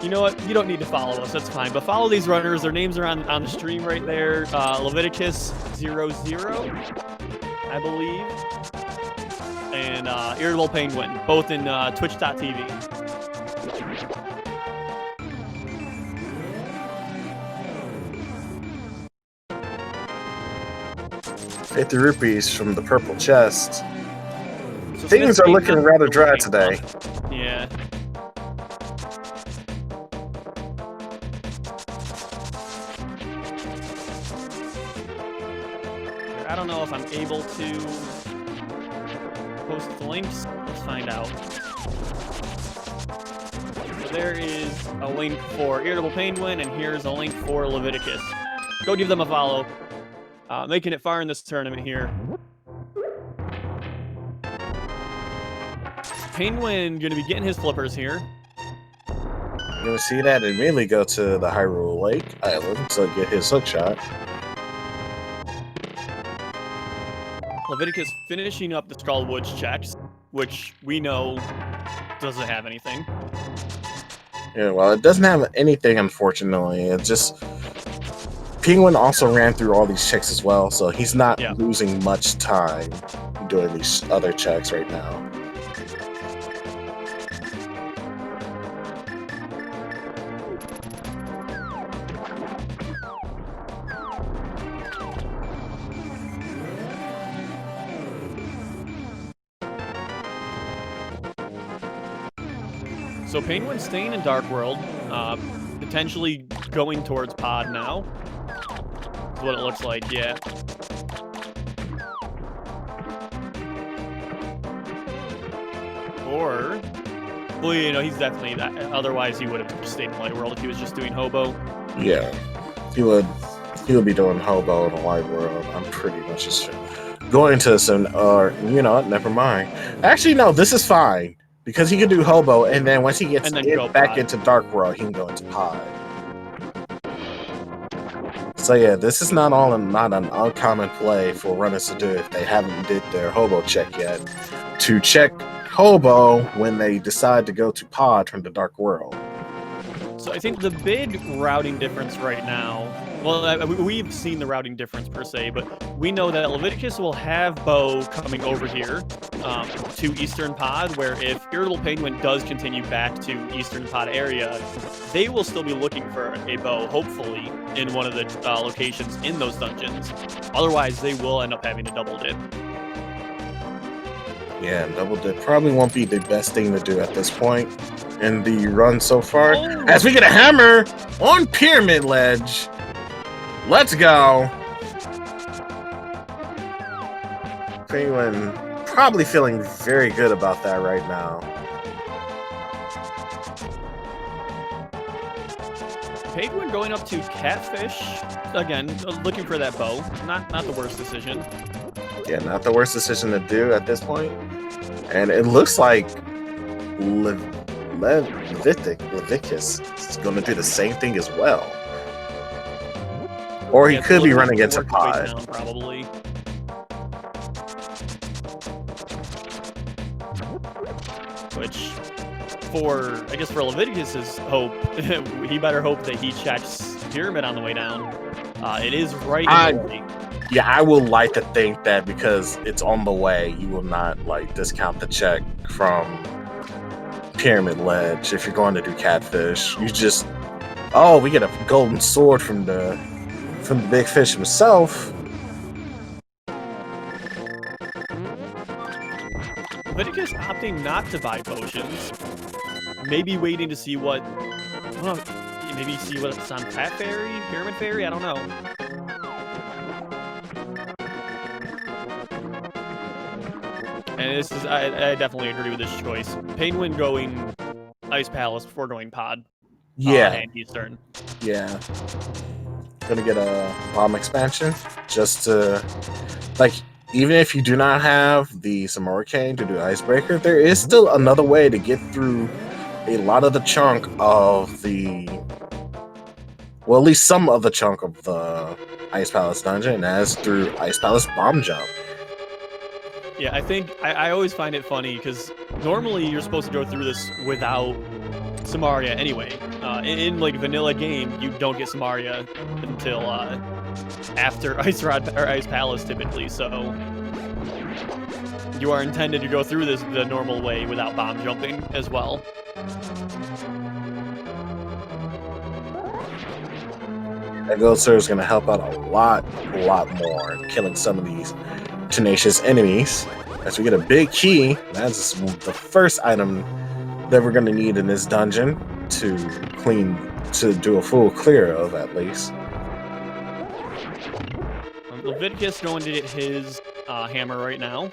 you know what? You don't need to follow us. That's fine. But follow these runners. Their names are on the stream right there. Leviticus 00, I believe. And IrritablePenguin, both in Twitch.tv. 50 rupees from the purple chest. So things are looking rather dry today. Yeah. I don't know if I'm able to post the links. Let's find out. So there is a link for IrritablePenguin, and here's a link for Leviticus. Go give them a follow. Making it far in this tournament here. Penguin gonna be getting his flippers here. You're gonna see that and immediately go to the Hyrule Lake Island to get his hook shot. Leviticus finishing up the Skull Woods checks, which we know doesn't have anything. Yeah, well, it doesn't have anything, unfortunately. It's just... Penguin also ran through all these checks as well, so he's not losing much time doing these other checks right now. So Penguin staying in Dark World, potentially going towards Pod now. That's what it looks like, yeah. Or, well, you know, he's definitely that. Otherwise, he would have stayed in Light World if he was just doing Hobo. Yeah, he would be doing Hobo in a Light World. I'm pretty much just going to assume, or you know, never mind. Actually, no, this is fine because he can do Hobo, and then once he gets back into Dark World, he can go into Pod. So yeah, this is not an uncommon play for runners to do if they haven't did their Hobo check yet. To check Hobo when they decide to go to Pod from the Dark World. So I think the big routing difference right now, well, we've seen the routing difference per se, but we know that Leviticus will have Bo coming over here to Eastern Pod, where if IrritablePenguin does continue back to Eastern Pod area, they will still be looking for a Bo, hopefully, in one of the locations in those dungeons. Otherwise, they will end up having a double dip. Yeah, double dip probably won't be the best thing to do at this point in the run so far. Oh. As we get a hammer on Pyramid Ledge. Let's go. Penguin probably feeling very good about that right now. Penguin going up to Catfish. Again, looking for that bow. Not the worst decision. Yeah, not the worst decision to do at this point. And it looks like Leviticus is going to do the same thing as well. Or he could be running into Pod. Down, probably. Which, I guess for Leviticus's hope, he better hope that he checks Pyramid on the way down. It is right in the way. Yeah, I will like to think that because it's on the way, you will not like discount the check from Pyramid Ledge if you're going to do Catfish. You just, oh, we get a golden sword from the big fish himself. Leviticus opting not to buy potions. Maybe waiting to see what, well, maybe see what's on Pat Fairy, Pyramid Fairy, I don't know. And this is, I definitely agree with this choice. Penguin going Ice Palace before going Pod. Yeah. And Eastern. Yeah. Gonna get a bomb expansion just to, like, even if you do not have the Samora Cane to do Icebreaker, there is still another way to get through a lot of the chunk of the, well, at least some of the chunk of the Ice Palace dungeon, and that is through Ice Palace Bomb Jump. Yeah, I think I always find it funny because normally you're supposed to go through this without Samaria anyway. In like vanilla game, you don't get Samaria until after Ice Palace typically. So you are intended to go through this the normal way without bomb jumping as well. That Gold Sword is going to help out a lot more in killing some of these tenacious enemies. As we get a big key, that's the first item that we're going to need in this dungeon to do a full clear of, at least. Leviticus going to get his hammer right now.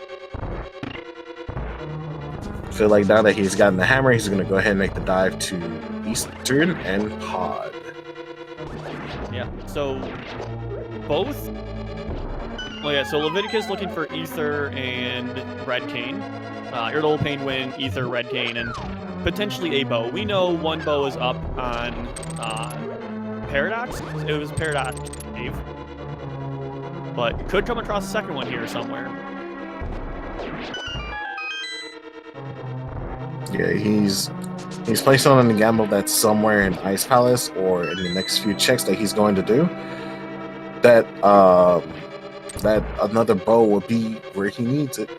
I feel like now that he's gotten the hammer, he's going to go ahead and make the dive to Eastern and Pod. Yeah, so both. Oh yeah, so Leviticus looking for Ether and Red Cane. IrritablePenguin, Ether, Red Cane, and potentially a bow. We know one bow is up on Paradox. It was Paradox Cave. But could come across a second one here somewhere. Yeah, he's placing on the gamble that's somewhere in Ice Palace or in the next few checks that he's going to do. That another bow will be where he needs it.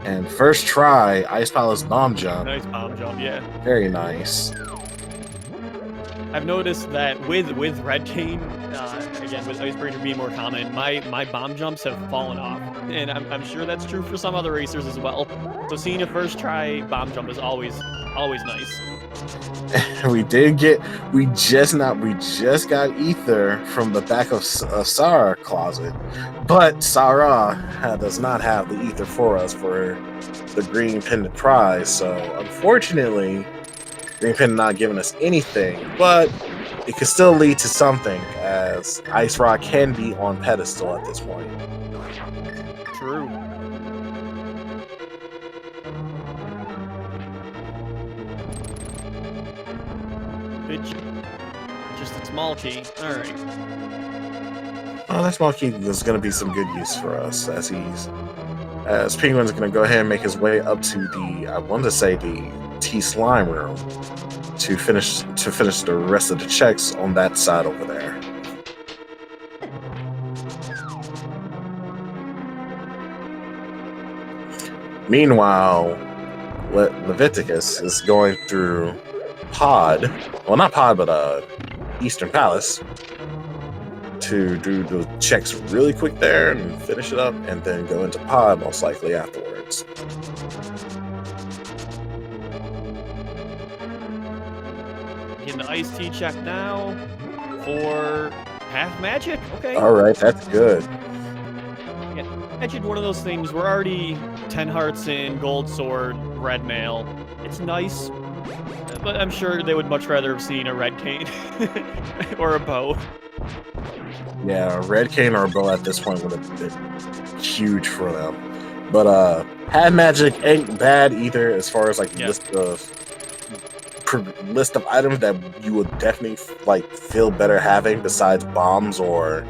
And first try, Ice Palace bomb jump. Nice bomb jump, yeah. Very nice. I've noticed that with Red Cane, again, with Icebreaker being more common, my bomb jumps have fallen off, and I'm sure that's true for some other racers as well. So seeing a first try bomb jump is always nice. we just got ether from the back of Sarah closet, but Sarah does not have the ether for us for the green pendant prize. So unfortunately, green pendant not giving us anything, but it could still lead to something, as Ice Rock can be on pedestal at this point. True. Just a small key. All right. Oh, that small key is going to be some good use for us, as Penguin's going to go ahead and make his way up to the T slime room to finish the rest of the checks on that side over there. Meanwhile, Leviticus is going through not Pod, but Eastern Palace to do the checks really quick there and finish it up, and then go into Pod most likely afterwards. Getting the iced tea check now for half magic. Okay. All right, that's good. Yeah, magic, one of those things. We're already 10 hearts in, gold sword, red mail. It's nice, but I'm sure they would much rather have seen a red cane or a bow. Yeah, a red cane or a bow at this point would have been huge for them. But hand magic ain't bad either, as far as like list of items that you would definitely feel better having besides bombs or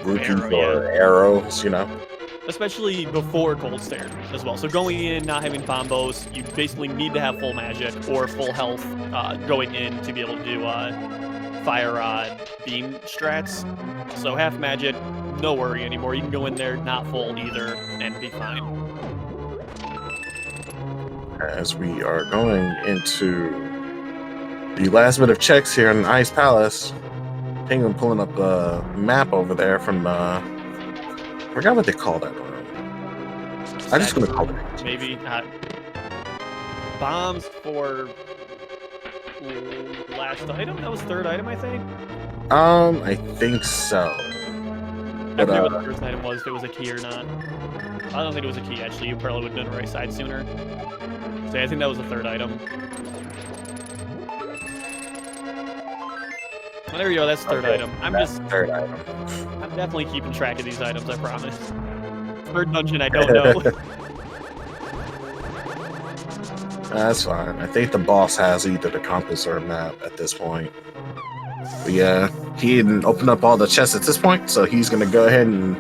rupees or arrows, Especially before Gold Stair as well. So going in, not having combos, you basically need to have full magic or full health going in to be able to do Fire Rod beam strats. So half magic, no worry anymore. You can go in there not full either and be fine. As we are going into the last bit of checks here in Ice Palace, Penguin pulling up a map over there from I forgot what they call that room. I'm just gonna call it maybe bombs for last item. That was third item, I think. I think so. I forget what the first item was, if it was a key or not. I don't think it was a key, actually. You probably would have done the right side sooner. So yeah, I think that was the third item. Well, there you go. That's third item. Third item. I'm definitely keeping track of these items, I promise. Third dungeon, I don't know. That's fine. I think the boss has either the compass or a map at this point. But yeah, he didn't open up all the chests at this point, so he's going to go ahead and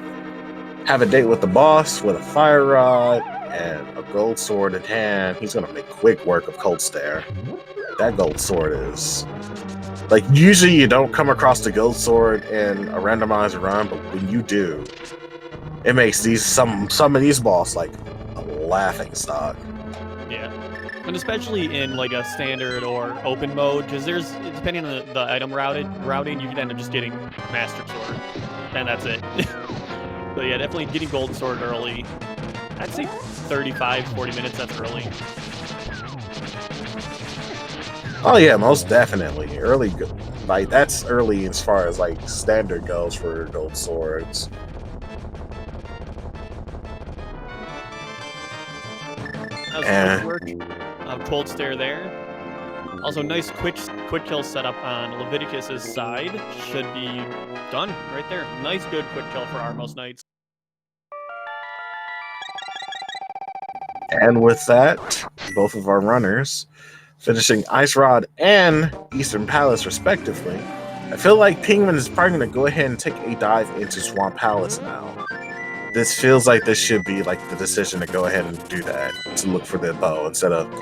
have a date with the boss with a fire rod and a gold sword in hand. He's going to make quick work of Cold Stare. That gold sword is... usually you don't come across the gold sword in a randomizer run, but when you do, it makes some of these boss a laughing stock. Yeah. And especially in a standard or open mode, because depending on the item routing, you can end up just getting Master Sword, and that's it. So yeah, definitely getting Gold Sword early. I'd say 35, 40 minutes, that's early. Oh yeah, most definitely. Early, that's early as far as standard goes for gold swords. That was good work. Cold Stare there. Also, nice quick kill setup on Leviticus's side. Should be done right there. Nice, good quick kill for Armos Knights. And with that, both of our runners finishing Ice Rod and Eastern Palace respectively. I feel like Penguin is probably going to go ahead and take a dive into Swamp Palace now. This feels like this should be the decision to go ahead and do that, to look for the bow instead of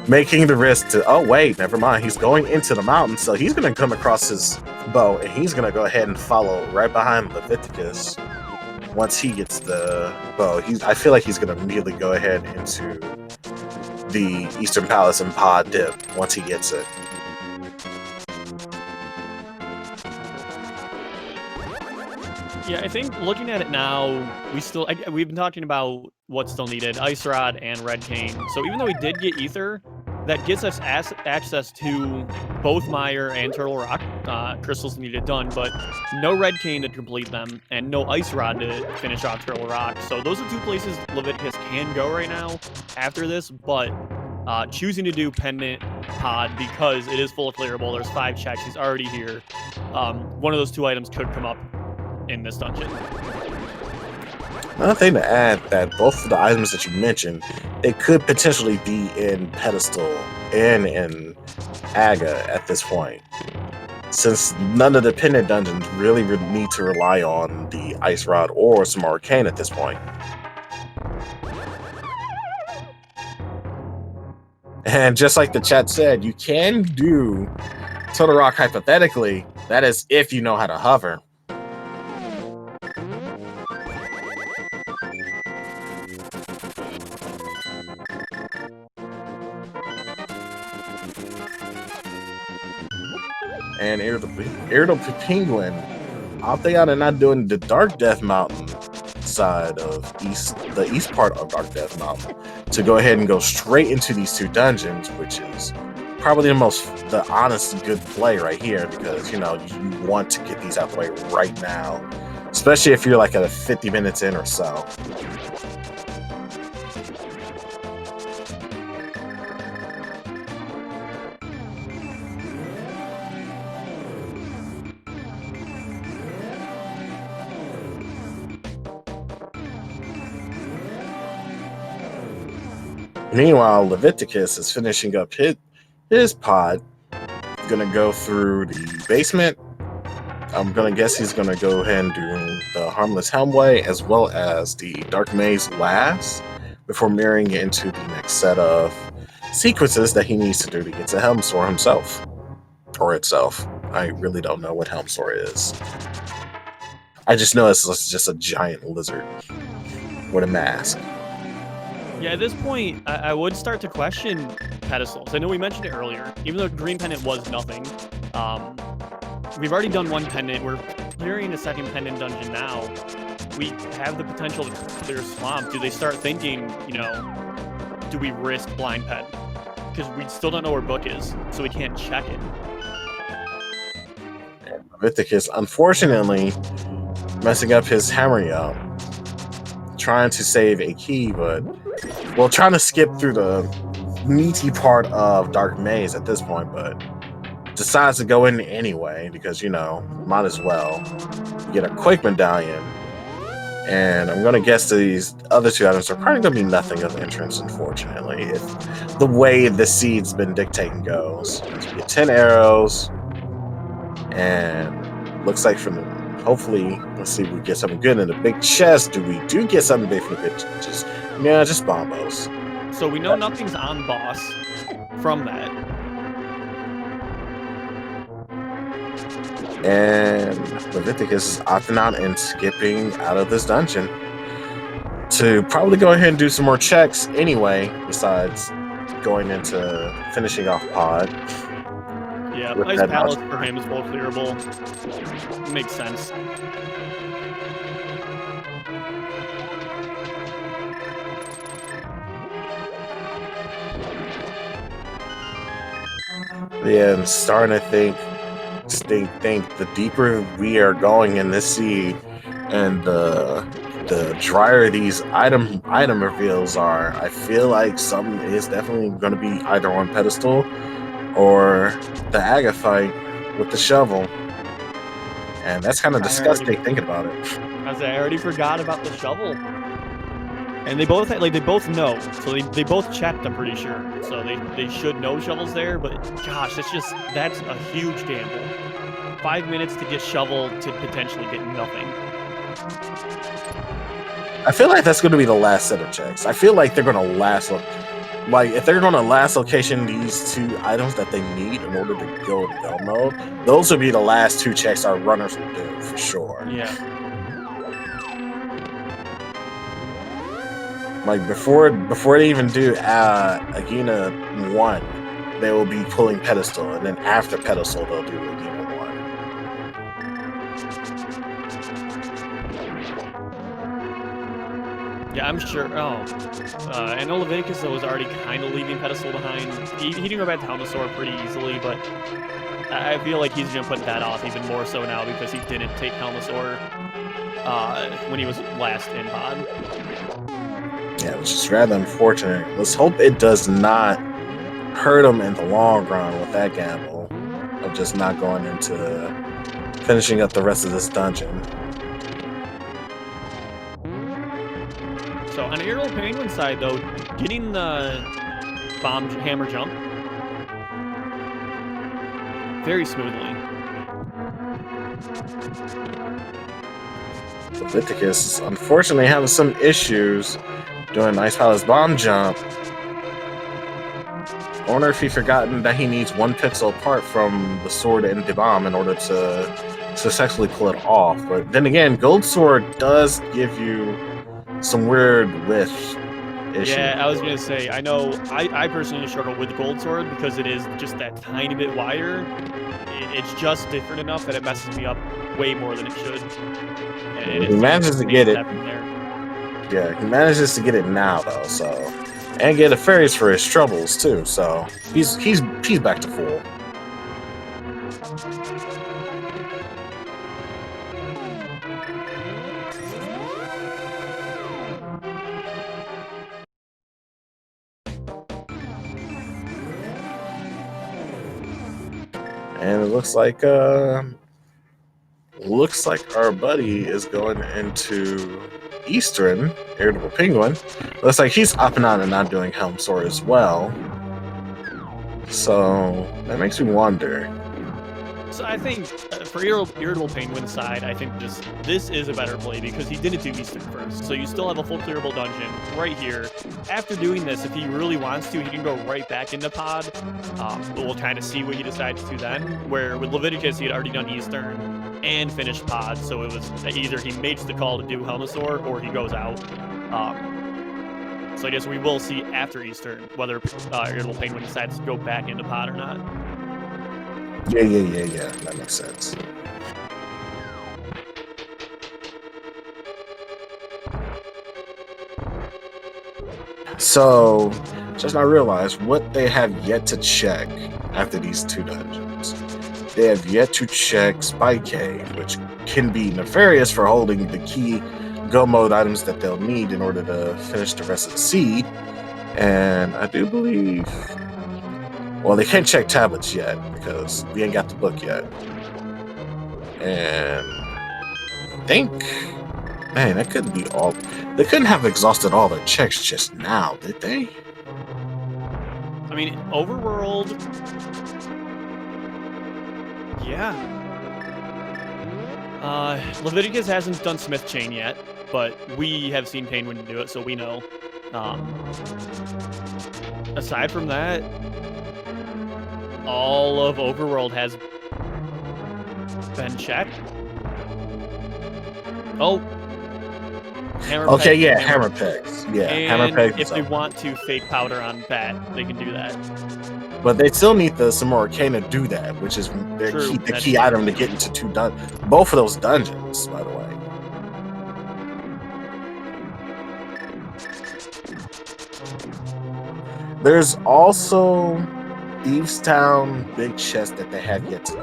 making the risk to, oh wait, never mind, he's going into the mountain, so he's going to come across his bow and he's going to go ahead and follow right behind Leviticus. Once he gets the bow, I feel like he's going to immediately go ahead into the Eastern Palace and pod dip once he gets it. Yeah, I think looking at it now, we've been talking about what's still needed, Ice Rod and Red Cane. So even though we did get Ether, that gets us access to both Mire and Turtle Rock. Crystals needed done, but no Red Cane to complete them, and no Ice Rod to finish off Turtle Rock. So those are two places Leviticus can go right now after this, but choosing to do Pendant Pod because it is full clearable. There's 5 checks. He's already here. One of those 2 items could come up in this dungeon. Another thing to add that both of the items that you mentioned, they could potentially be in Pedestal and in Aga at this point, since none of the pendant dungeons really need to rely on the Ice Rod or some Arcane at this point. And just like the chat said, you can do Turtle Rock hypothetically. That is if you know how to hover. And IrritablePenguin opting out and not doing the Dark Death Mountain side of the east part of Dark Death Mountain to go ahead and go straight into these 2 dungeons, which is probably the honest good play right here, because you want to get these out of the way right now, especially if you're like at 50 minutes in or so. Meanwhile, Leviticus is finishing up his pod. He's gonna go through the basement. I'm gonna guess he's gonna go ahead and do the Harmless Helmway as well as the Dark Maze last before mirroring it into the next set of sequences that he needs to do to get to Helmsor himself. Or itself. I really don't know what Helmsor is. I just know it's just a giant lizard with a mask. Yeah, at this point, I would start to question pedestals. I know we mentioned it earlier. Even though green pendant was nothing, we've already done 1 pendant. We're clearing a 2nd pendant dungeon now. We have the potential to clear Swamp. Do they start thinking, do we risk blind pet? Because we still don't know where Book is, so we can't check it. Leviticus, unfortunately, messing up his hammering up, trying to save a key, but trying to skip through the meaty part of Dark Maze at this point, but decides to go in anyway because might as well. You get a Quake Medallion, and I'm gonna guess these other 2 items are probably gonna be nothing of interest, unfortunately, if the way the seed's been dictating goes. So you get 10 arrows, and looks like from the hopefully, let's see if we get something good in the big chest. We do get something big from the big chest. Just bombos. So we know nothing's on boss from that. And Leviticus is opting out and skipping out of this dungeon to probably go ahead and do some more checks anyway, besides going into finishing off pod. Yeah, Ice Palace for him is full clearable. Makes sense. Yeah, I'm starting to think the deeper we are going in this seed, and the drier these item reveals are, I feel like some is definitely going to be either on pedestal or the Aga fight with the shovel, and that's kind of disgusting thinking about it. I already forgot about the shovel. And they both know, so they both checked, I'm pretty sure. So they should know shovel's there, but gosh, that's a huge gamble. 5 minutes to get shovel to potentially get nothing. I feel like that's going to be the last set of checks. I feel like they're going to last, if they're going to last location these 2 items that they need in order to go in go mode, those will be the last 2 checks our runners will do for sure. Yeah. Before they even do Agena 1, they will be pulling pedestal, and then after pedestal they'll do Agena Yeah, I'm sure. Oh, I know Leviticus though was already kind of leaving Pedestal behind. He can go back to Helmosaur pretty easily, but I feel like he's gonna put that off even more so now because he didn't take Helmosaur when he was last in pod. Yeah, which is rather unfortunate. Let's hope it does not hurt him in the long run with that gamble of just not going into finishing up the rest of this dungeon. So on the IrritablePenguin side, though, getting the bomb hammer jump very smoothly. Leviticus is unfortunately having some issues doing Ice Palace bomb jump. I wonder if he's forgotten that he needs 1 pixel apart from the sword and the bomb in order to successfully pull it off. But then again, Gold Sword does give you some weird width issues. Yeah, I was gonna say, I know I personally struggle with Gold Sword because it is just that tiny bit wider. It's just different enough that it messes me up way more than it should. And he manages to get it. Yeah, he manages to get it now though, so and get a fairies for his troubles too. So he's back to full. And it looks like our buddy is going into Eastern, IrritablePenguin. Looks like he's up and out and not doing Helmsaur as well. So that makes me wonder. So I think for IrritablePenguin's side, I think this is a better play because he didn't do Eastern first. So you still have a full clearable dungeon right here. After doing this, if he really wants to, he can go right back into pod. But we'll kind of see what he decides to then. Where with Leviticus, he had already done Eastern and finished pod. So it was either he makes the call to do Helmosaur or he goes out. So I guess we will see after Eastern whether IrritablePenguin decides to go back into pod or not. Yeah. That makes sense. So, just now realized what they have yet to check after these 2 dungeons. They have yet to check Spike Cave, which can be nefarious for holding the key go mode items that they'll need in order to finish the rest of the seed. And I do believe... Well, they can't check tablets yet because we ain't got the book yet. And I think, man, that couldn't be all. They couldn't have exhausted all their checks just now, did they? I mean, Overworld, yeah. Leviticus hasn't done Smith Chain yet, but we have seen Penguin do it, so we know. Aside from that, all of Overworld has been checked. Oh. Hammer pegs. Yeah, and hammer pegs. If they want to fake powder on Bat, they can do that. But they still need the some more arcane to do that, which is the key item to get into both of those dungeons, by the way. There's also Thieves Town big chest that they have yet to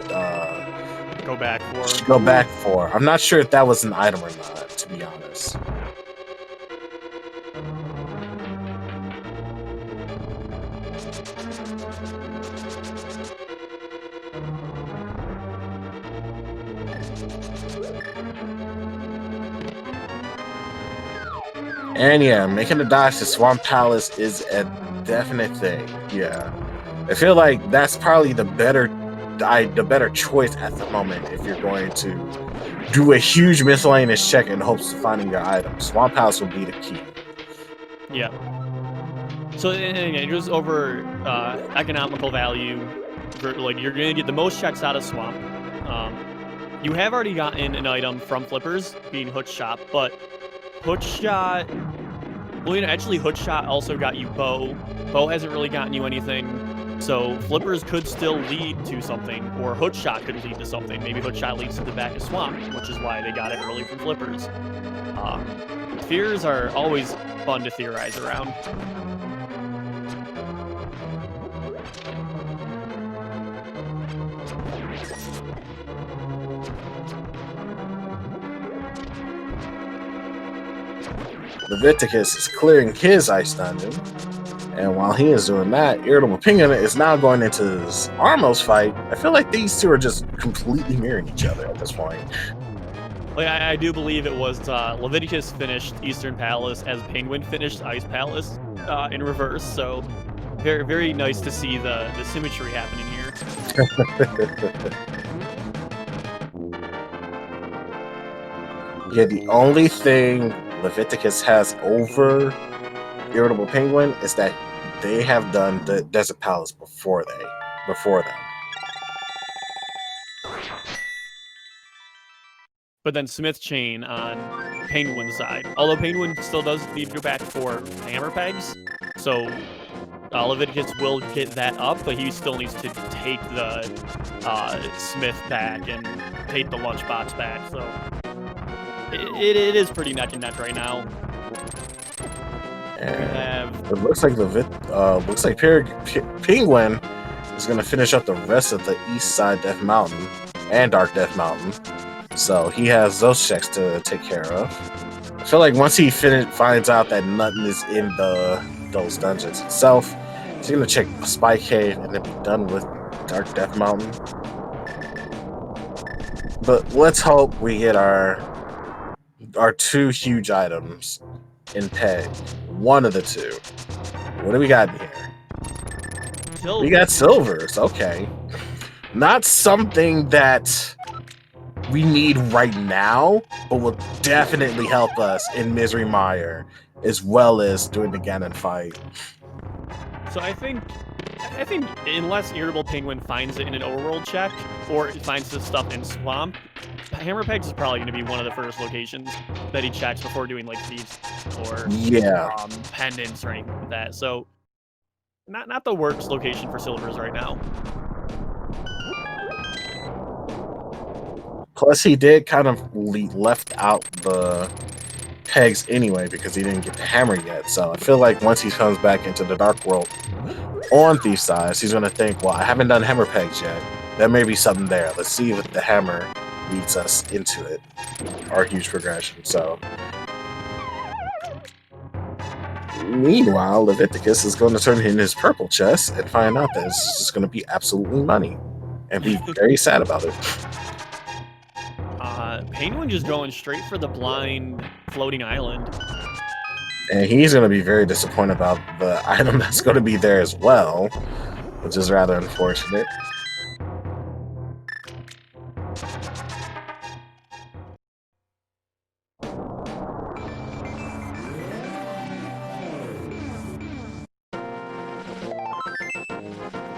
go back for. I'm not sure if that was an item or not, to be honest. And yeah, making a dash to Swamp Palace is a definite thing. Yeah, I feel like that's probably the better choice at the moment if you're going to do a huge miscellaneous check in hopes of finding your item. Swamp Palace will be the key. Yeah. So again, just over economical value, like you're gonna get the most checks out of Swamp. You have already gotten an item from Flippers, being Hook Shot, but Hook Shot. Well, actually, Hook Shot also got you Bow. Bow hasn't really gotten you anything. So flippers could still lead to something, or hookshot could lead to something. Maybe hookshot leads to the back of swamp, which is why they got it early from flippers. Fears are always fun to theorize around. Leviticus is clearing his ice dungeon, and while he is doing that, IrritablePenguin is now going into his Armos fight. I feel like these two are just completely mirroring each other at this point. Well, I do believe it was Leviticus finished Eastern Palace as Penguin finished Ice Palace in reverse, so very, very nice to see the symmetry happening here. Yeah, the only thing Leviticus has over IrritablePenguin is that they have done the Desert Palace before them. But then Smith Chain on Penguin's side. Although Penguin still does need to go back for hammer pegs, so Leviticus will get that up, but he still needs to take the Smith back and take the lunchbox back. So it is pretty neck and neck right now. It looks like Penguin is going to finish up the rest of the East Side Death Mountain and Dark Death Mountain. So he has those checks to take care of. I feel like once he finds out that nothing is in those dungeons itself, he's going to check Spy Cave and then be done with Dark Death Mountain. But let's hope we get our two huge items in peg. One of the two. What do we got in here? Silver. We got silvers. Okay. Not something that we need right now, but will definitely help us in Misery Mire, as well as doing the Ganon fight. So I think unless IrritablePenguin finds it in an overworld check, or finds the stuff in Swamp, Hammer Pegs is probably going to be one of the first locations that he checks before doing like thieves or pendants or anything like that. So not the worst location for silvers right now. Plus, he did kind of left out the pegs anyway because he didn't get the hammer yet. So I feel like once he comes back into the Dark World on Thief Size, he's going to think, well, I haven't done hammer pegs yet. There may be something there. Let's see if the hammer leads us into it. Our huge progression. So meanwhile, Leviticus is going to turn in his purple chest and find out that it's just going to be absolutely money and be very sad about it. Penguin just going straight for the blind floating island. And he's going to be very disappointed about the item that's going to be there as well, which is rather unfortunate.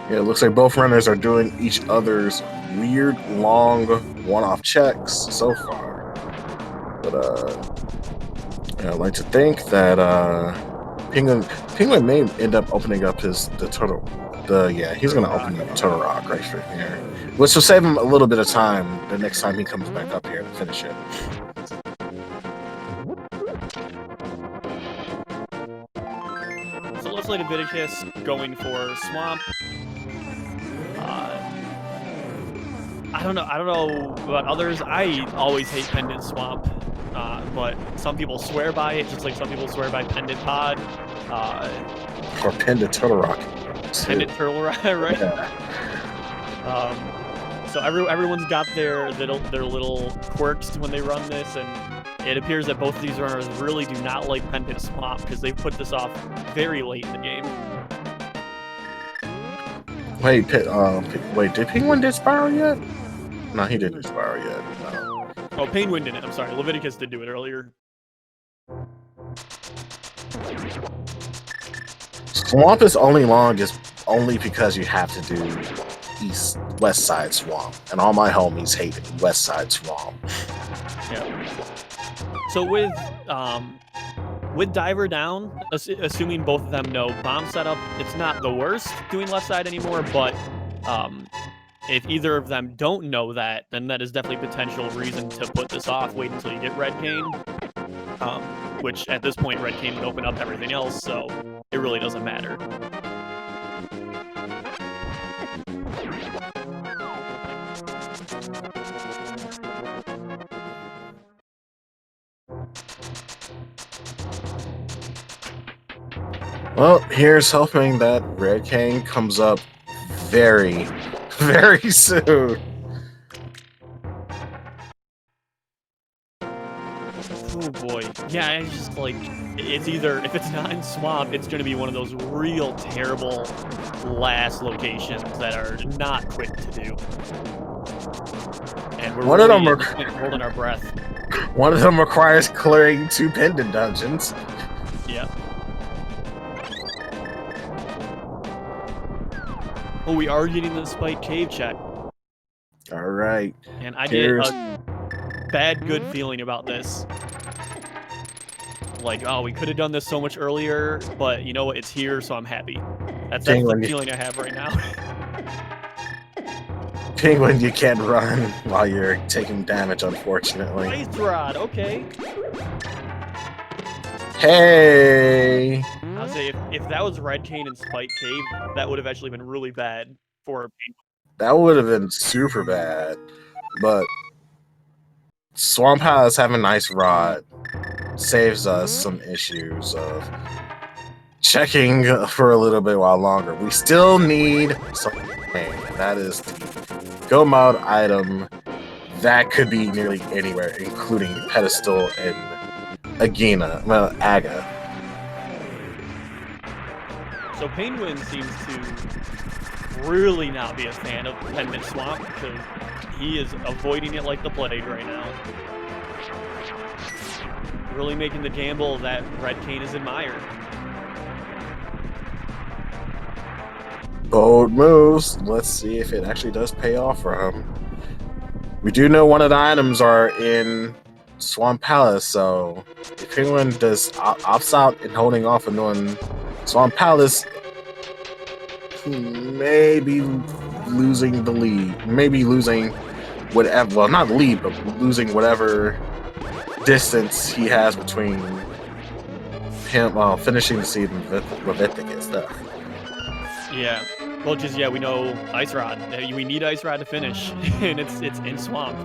Yeah, it looks like both runners are doing each other's weird, long, one-off checks so far. But, I'd like to think that, Penguin may end up opening up he's going to open up Turtle Rock right here. Which will save him a little bit of time the next time he comes back up here to finish it. So it looks like Leviticus going for Swamp. I don't know about others. I always hate Pendant Swamp, but some people swear by it, just like some people swear by Pendant Pod. Or Pendant Turtle Rock. Pendant Turtle Rock, right? Yeah. So everyone's got their little quirks when they run this, and it appears that both of these runners really do not like Pendant Swamp because they put this off very late in the game. Wait, did Penguin did Spiral yet? No, he didn't Spiral yet. No. Oh, Penguin didn't. I'm sorry. Leviticus did do it earlier. Swamp is only only because you have to do west side swamp, and all my homies hate west side swamp. Yeah. So with with Diver down, assuming both of them know bomb setup, it's not the worst doing left side anymore, but if either of them don't know that, then that is definitely potential reason to put this off, wait until you get Red Cane, which at this point Red Cane would open up everything else, so it really doesn't matter. Well, here's hoping that Red Cane comes up very, very soon. Oh boy. Yeah, it's just like, it's either, if it's not in Swamp, it's going to be one of those real terrible last locations that are not quick to do. And we're holding our breath. One of them requires clearing 2 pendant dungeons. Yeah. Oh, we are getting the Spike Cave check. All right. And I get a bad good feeling about this. Like, oh, we could have done this so much earlier, but you know what? It's here, so I'm happy. That's the feeling I have right now. Penguin, you can't run while you're taking damage, unfortunately. Ice Rod, okay. Hey! I'll say, if that was Red Cane and Spike Cave, that would have actually been really bad for Penguin. That would have been super bad, but Swamp Palace having Ice Rod saves us some issues of checking for a little bit while longer. We still need something. That is the Go Mode item that could be nearly anywhere, including Pedestal and Aga. So Penguin seems to really not be a fan of Pendant Swamp because he is avoiding it like the plague right now. Really making the gamble that Red Cane is admired. Bold moves. Let's see if it actually does pay off for him. We do know one of the items are in Swamp Palace, so if Penguin opts out in holding off and doing Swamp Palace, he may be losing the lead. Maybe losing whatever, well, not the lead, but losing whatever distance he has between him finishing the season with Leviticus stuff. Yeah. Well, just, yeah, we know Ice Rod. We need Ice Rod to finish, and it's in Swamp.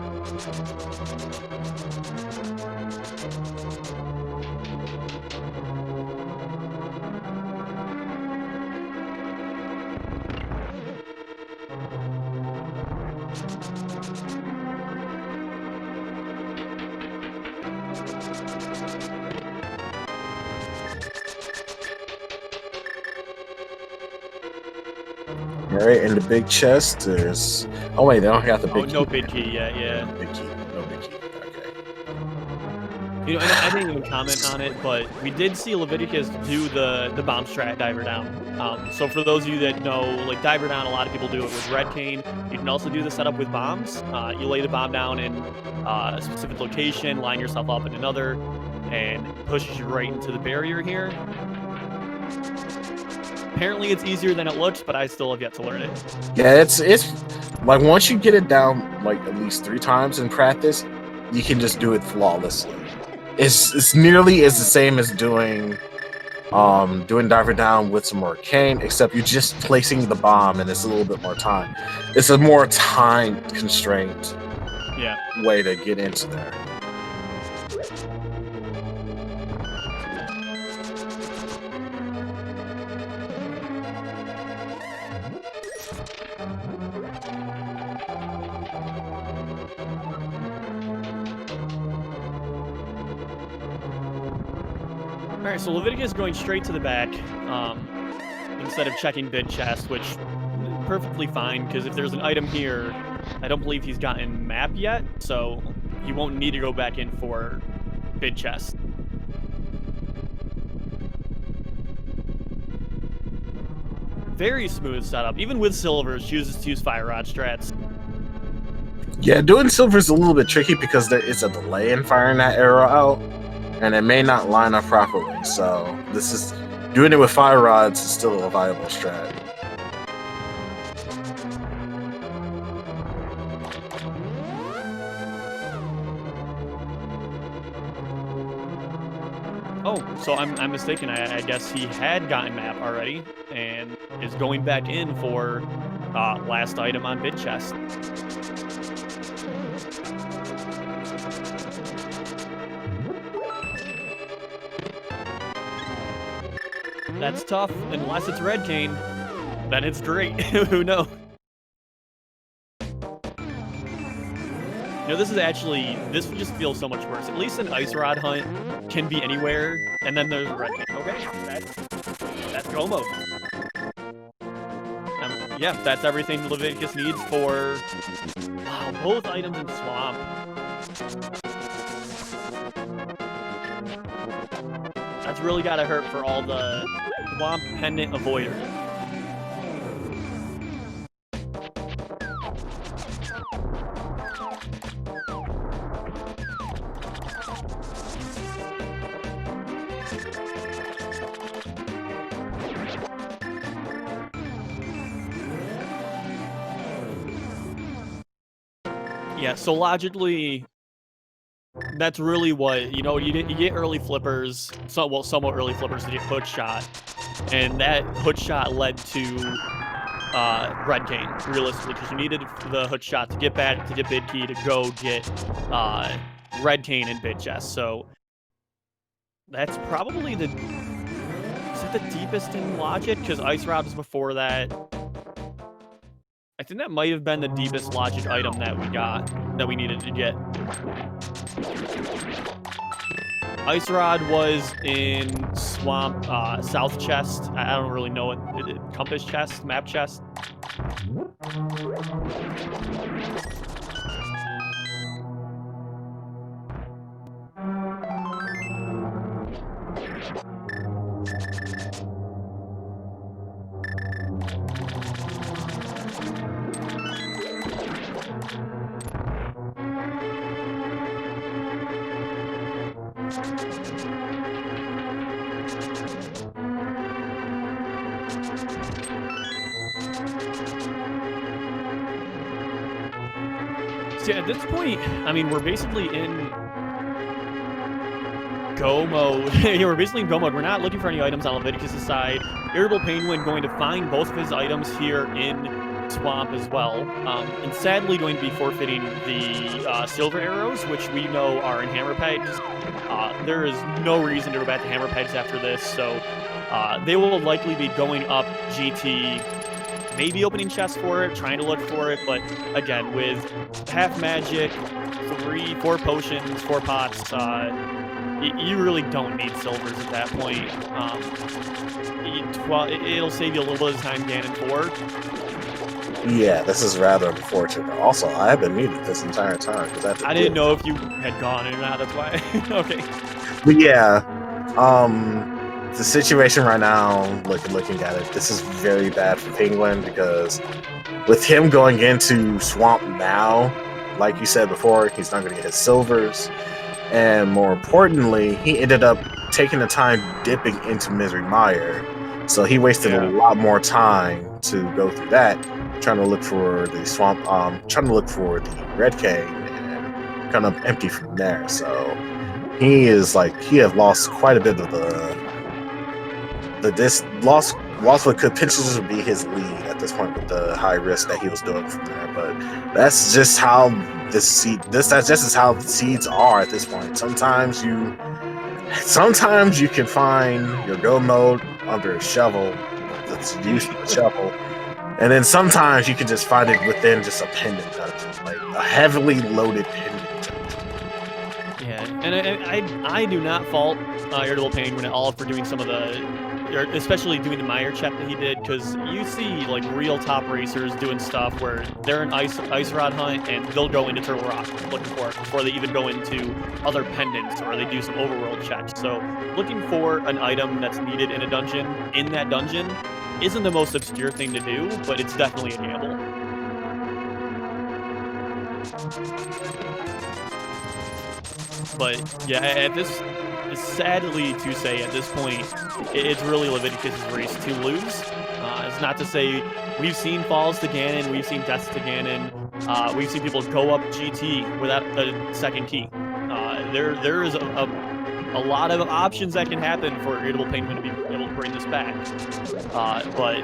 Alright, in the big chest there's... Oh wait, they don't have the big key. No big key yet, yeah. Big key, no big key, okay. You know, and I didn't even comment on it, but we did see Leviticus do the bomb strat Diver down. So for those of you that know, like Diver down, a lot of people do it with Red Cane. You can also do the setup with bombs. You lay the bomb down in a specific location, line yourself up in another, and pushes you right into the barrier here. Apparently it's easier than it looks, but I still have yet to learn it. Yeah, it's like once you get it down like at least 3 times in practice, you can just do it flawlessly. It's nearly as the same as doing Diver down with some more cane, except you're just placing the bomb and it's a little bit more time. It's a more time constraint way to get into there. Alright, so Leviticus going straight to the back instead of checking bid chest, which perfectly fine, because if there's an item here, I don't believe he's gotten map yet, so he won't need to go back in for bid chest. Very smooth setup. Even with silvers, chooses to use fire rod strats. Yeah, doing silver is a little bit tricky because there is a delay in firing that arrow out. and it may not line up properly. So this is doing it with fire rods is still a viable strat. Oh, so I'm mistaken. I guess he had gotten map already and is going back in for last item on bid chest. That's tough, unless it's red cane. Then it's great. Who knows? You know, this just feels so much worse. At least an ice rod hunt can be anywhere, and then there's red cane. Okay, that's go mode. Yeah, that's everything Leviticus needs for both items in swamp. That's really gotta hurt for all the swamp pendant avoiders. Yeah, so logically, that's really what, you know, you get early flippers, somewhat early flippers to get hood shot, and that hood shot led to red cane, realistically, because you needed the hood shot to get back to get bid key to go get red cane and bid chest. So that's probably is that the deepest in logic? Because ice rod was before that. I think that might have been the deepest logic item that we needed to get. Ice rod was in swamp, south chest. I don't really know it. Compass chest, map chest. So at this point, I mean, we're basically in go mode. Yeah, we're basically in go mode. We're not looking for any items on Leviticus' side. IrritablePenguin going to find both of his items here in swamp as well, and sadly going to be forfeiting the silver arrows, which we know are in hammer pegs. There is no reason to go back to hammer pegs after this, so they will likely be going up GT, maybe opening chests for it, trying to look for it, but again, with half magic, 4 potions, 4 pots, you really don't need silvers at that point. It'll save you a little bit of time Ganon 4. Yeah, this is rather unfortunate. Also, I have been muted this entire time because I didn't know if you had gone or not. That's why. Okay. But yeah, the situation right now, looking at it, this is very bad for Penguin because with him going into swamp now, like you said before, he's not going to get his silvers, and more importantly, he ended up taking the time dipping into Misery Mire, so he wasted a lot more time to go through that, trying to look for the swamp, trying to look for the red cane, and kind of empty from there. So he has lost quite a bit of lost what could potentially be his lead at this point with the high risk that he was doing from there. But that's just how that's just how the seeds are at this point. Sometimes you can find your go mode under a shovel that's used to the shovel, and then sometimes you can just find it within just a pendant dungeon, like a heavily loaded pendant dungeon. Yeah, and I do not fault IrritablePenguin at all for doing some of especially doing the Mire check that he did, because you see like real top racers doing stuff where they're an ice rod hunt and they'll go into Turtle Rock looking for it before they even go into other pendants, or they do some overworld checks. So looking for an item that's needed in a dungeon, in that dungeon, isn't the most obscure thing to do, but it's definitely a gamble. But yeah, at this sadly to say at this point, it's really Leviticus's race to lose. It's not to say we've seen falls to Ganon, we've seen deaths to Ganon, we've seen people go up GT without a second key. There is a lot of options that can happen for IrritablePenguin to be able to bring this back. But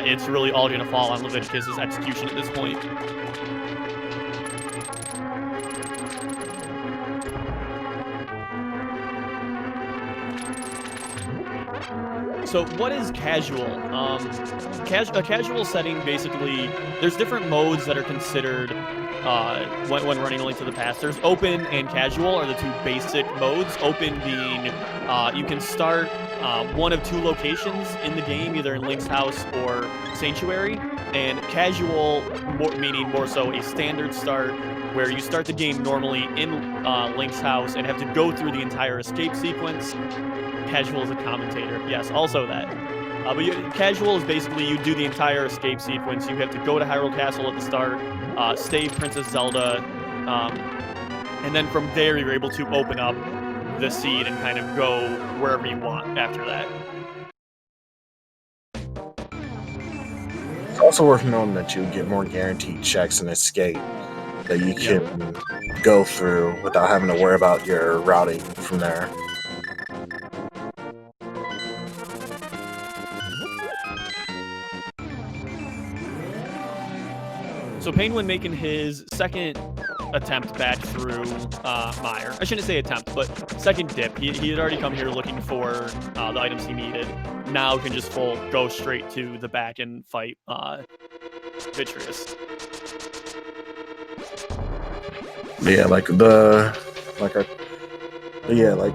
it's really all going to fall on Leviticus's execution at this point. So what is casual? A casual setting, basically, there's different modes that are considered when running A Link to the Past. There's open and casual are the two basic modes. Open being you can start one of two locations in the game, either in Link's house or Sanctuary. And casual, meaning more so a standard start, where you start the game normally in Link's house and have to go through the entire escape sequence. Casual is a commentator. Yes, also that. But casual is basically you do the entire escape sequence. You have to go to Hyrule Castle at the start, save Princess Zelda, and then from there you're able to open up the seed and kind of go wherever you want after that. It's also worth noting that you get more guaranteed checks and escape that you can go through without having to worry about your routing from there. So Penguin making his second attempt back through Mire. I shouldn't say attempt, but second dip. He had already come here looking for the items he needed. Now can just go straight to the back and fight Vitreous. Yeah, like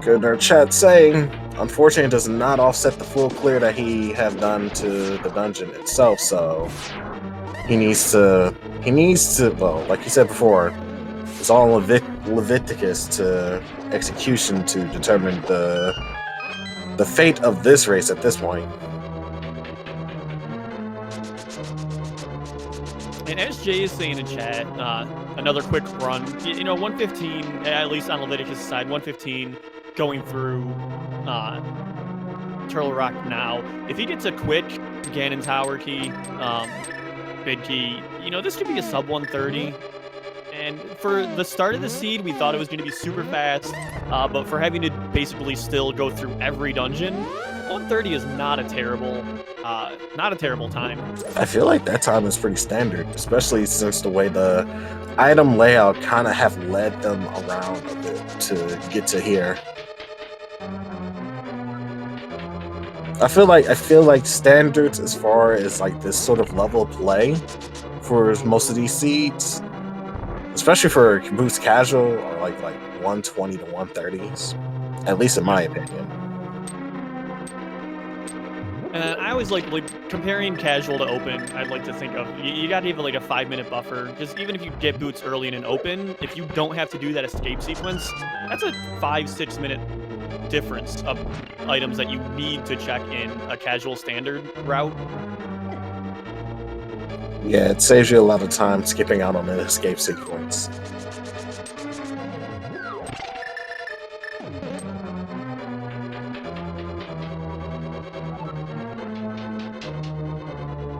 our chat saying, unfortunately, it does not offset the full clear that he have done to the dungeon itself. So he needs to, well, like you said before, it's all Leviticus to execution to determine the fate of this race at this point. And as Jay is saying in chat, another quick run, 115, at least on Leviticus' side, 115 going through Turtle Rock now. If he gets a quick Ganon Tower key, bid key, this could be a sub 130. And for the start of the seed, we thought it was going to be super fast, but for having to basically still go through every dungeon, 130 is not a terrible time. I feel like that time is pretty standard, especially since the way the item layout kind of have led them around a bit to get to here. I feel like standards as far as like this sort of level play for most of these seeds, especially for Caboose Casual, are like 120 to 130s, at least in my opinion. And I always like comparing casual to open. I'd like to think of you got to give like a 5-minute buffer. Just even if you get boots early in an open, if you don't have to do that escape sequence, that's a 5-6 minute difference of items that you need to check in a casual standard route. Yeah, it saves you a lot of time skipping out on the escape sequence.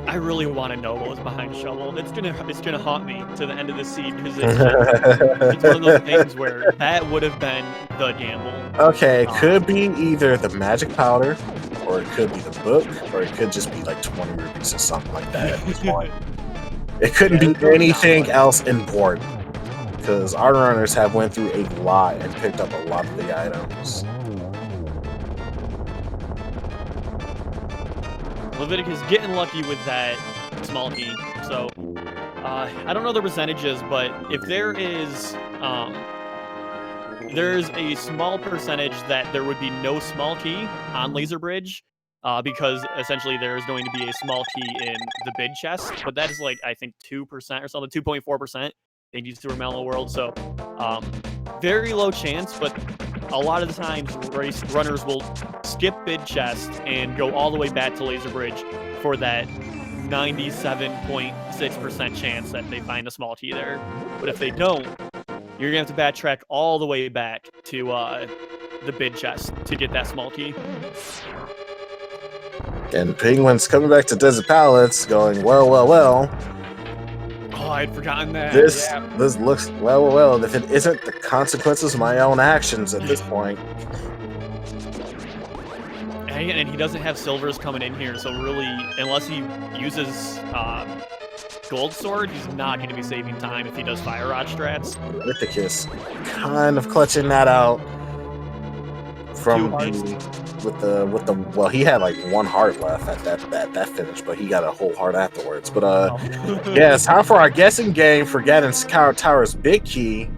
I really want to know what was behind Shovel. It's gonna haunt me to the end of the seed because it's one of those things where that would have been the gamble. Okay, it could be either the magic powder, or it could be the book, or it could just be like 20 rupees or something like that at this point. It couldn't be anything else important, because our runners have went through a lot and picked up a lot of the items. Leviticus getting lucky with that small key. So I don't know the percentages, but if there's a small percentage that there would be no small key on Laser Bridge, because essentially there's going to be a small key in the bid chest, but that is like I think 2% or something, 2.4%. Thank you, Super Mellow World. So very low chance, but a lot of the times runners will skip bid chest and go all the way back to Laser Bridge for that 97.6% chance that they find a small key there. But if they don't, you're gonna have to backtrack all the way back to the bid chest to get that small key. And Penguin's coming back to Desert Palettes going, well. Oh, I'd forgotten that. This looks, well, if it isn't the consequences of my own actions at this point. And he doesn't have silvers coming in here, so really, unless he uses Gold Sword, he's not going to be saving time if he does Fire Rod strats. Leviticus kind of clutching that out from well, he had like 1 heart left at that finish, but he got a whole heart afterwards. But yeah, it's time for our guessing game for Ganon's Tower's big key.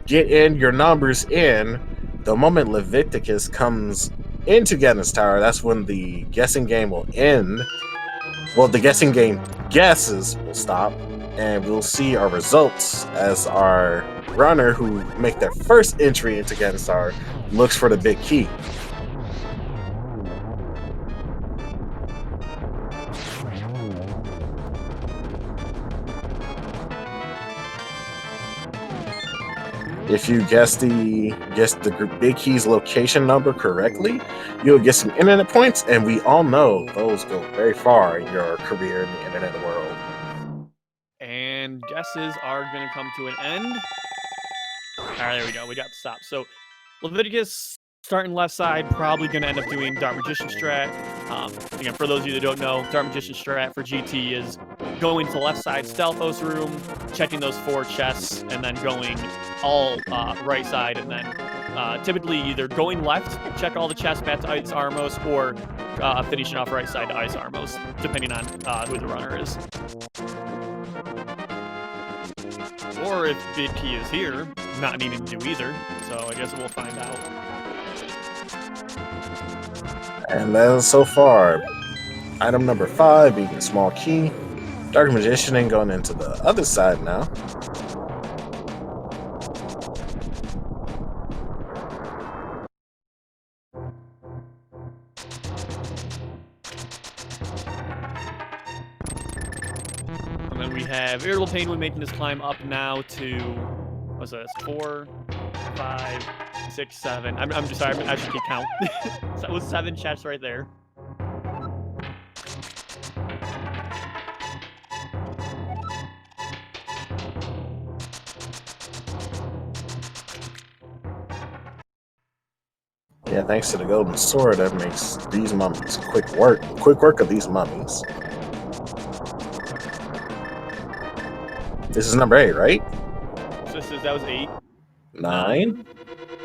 Get in your numbers in. The moment Leviticus comes into Ganon's Tower, that's when the guessing game will end. Well, the guessing game guesses will stop, and we'll see our results as our runner who make their first entry into Ganon's Tower looks for the big key. If you guess the big key's location number correctly, you'll get some internet points, and we all know those go very far in your career in the internet world. And guesses are going to come to an end. All right, there we go. We got the stop. So Leviticus starting left side, probably going to end up doing Dark Magician strat. Again, for those of you that don't know, Dark Magician strat for GT is going to the left side Stealthos room, checking those 4 chests, and then going all right side, and then typically either going left, check all the chests back to Ice Armos, or finishing off right side to Ice Armos, depending on who the runner is. Or if bid key is here, not needing to do either, so I guess we'll find out. And then so far, item number 5 being a small key. Dark Magicianing going into the other side now. And then we have IrritablePenguin making his climb up now to, what's this, 4, 5, 6, 7. I'm just sorry, I should keep count. So that was 7 chests right there. Yeah, thanks to the golden sword, that makes these mummies quick work of these mummies. This is number 8, right? So that was 8. 9,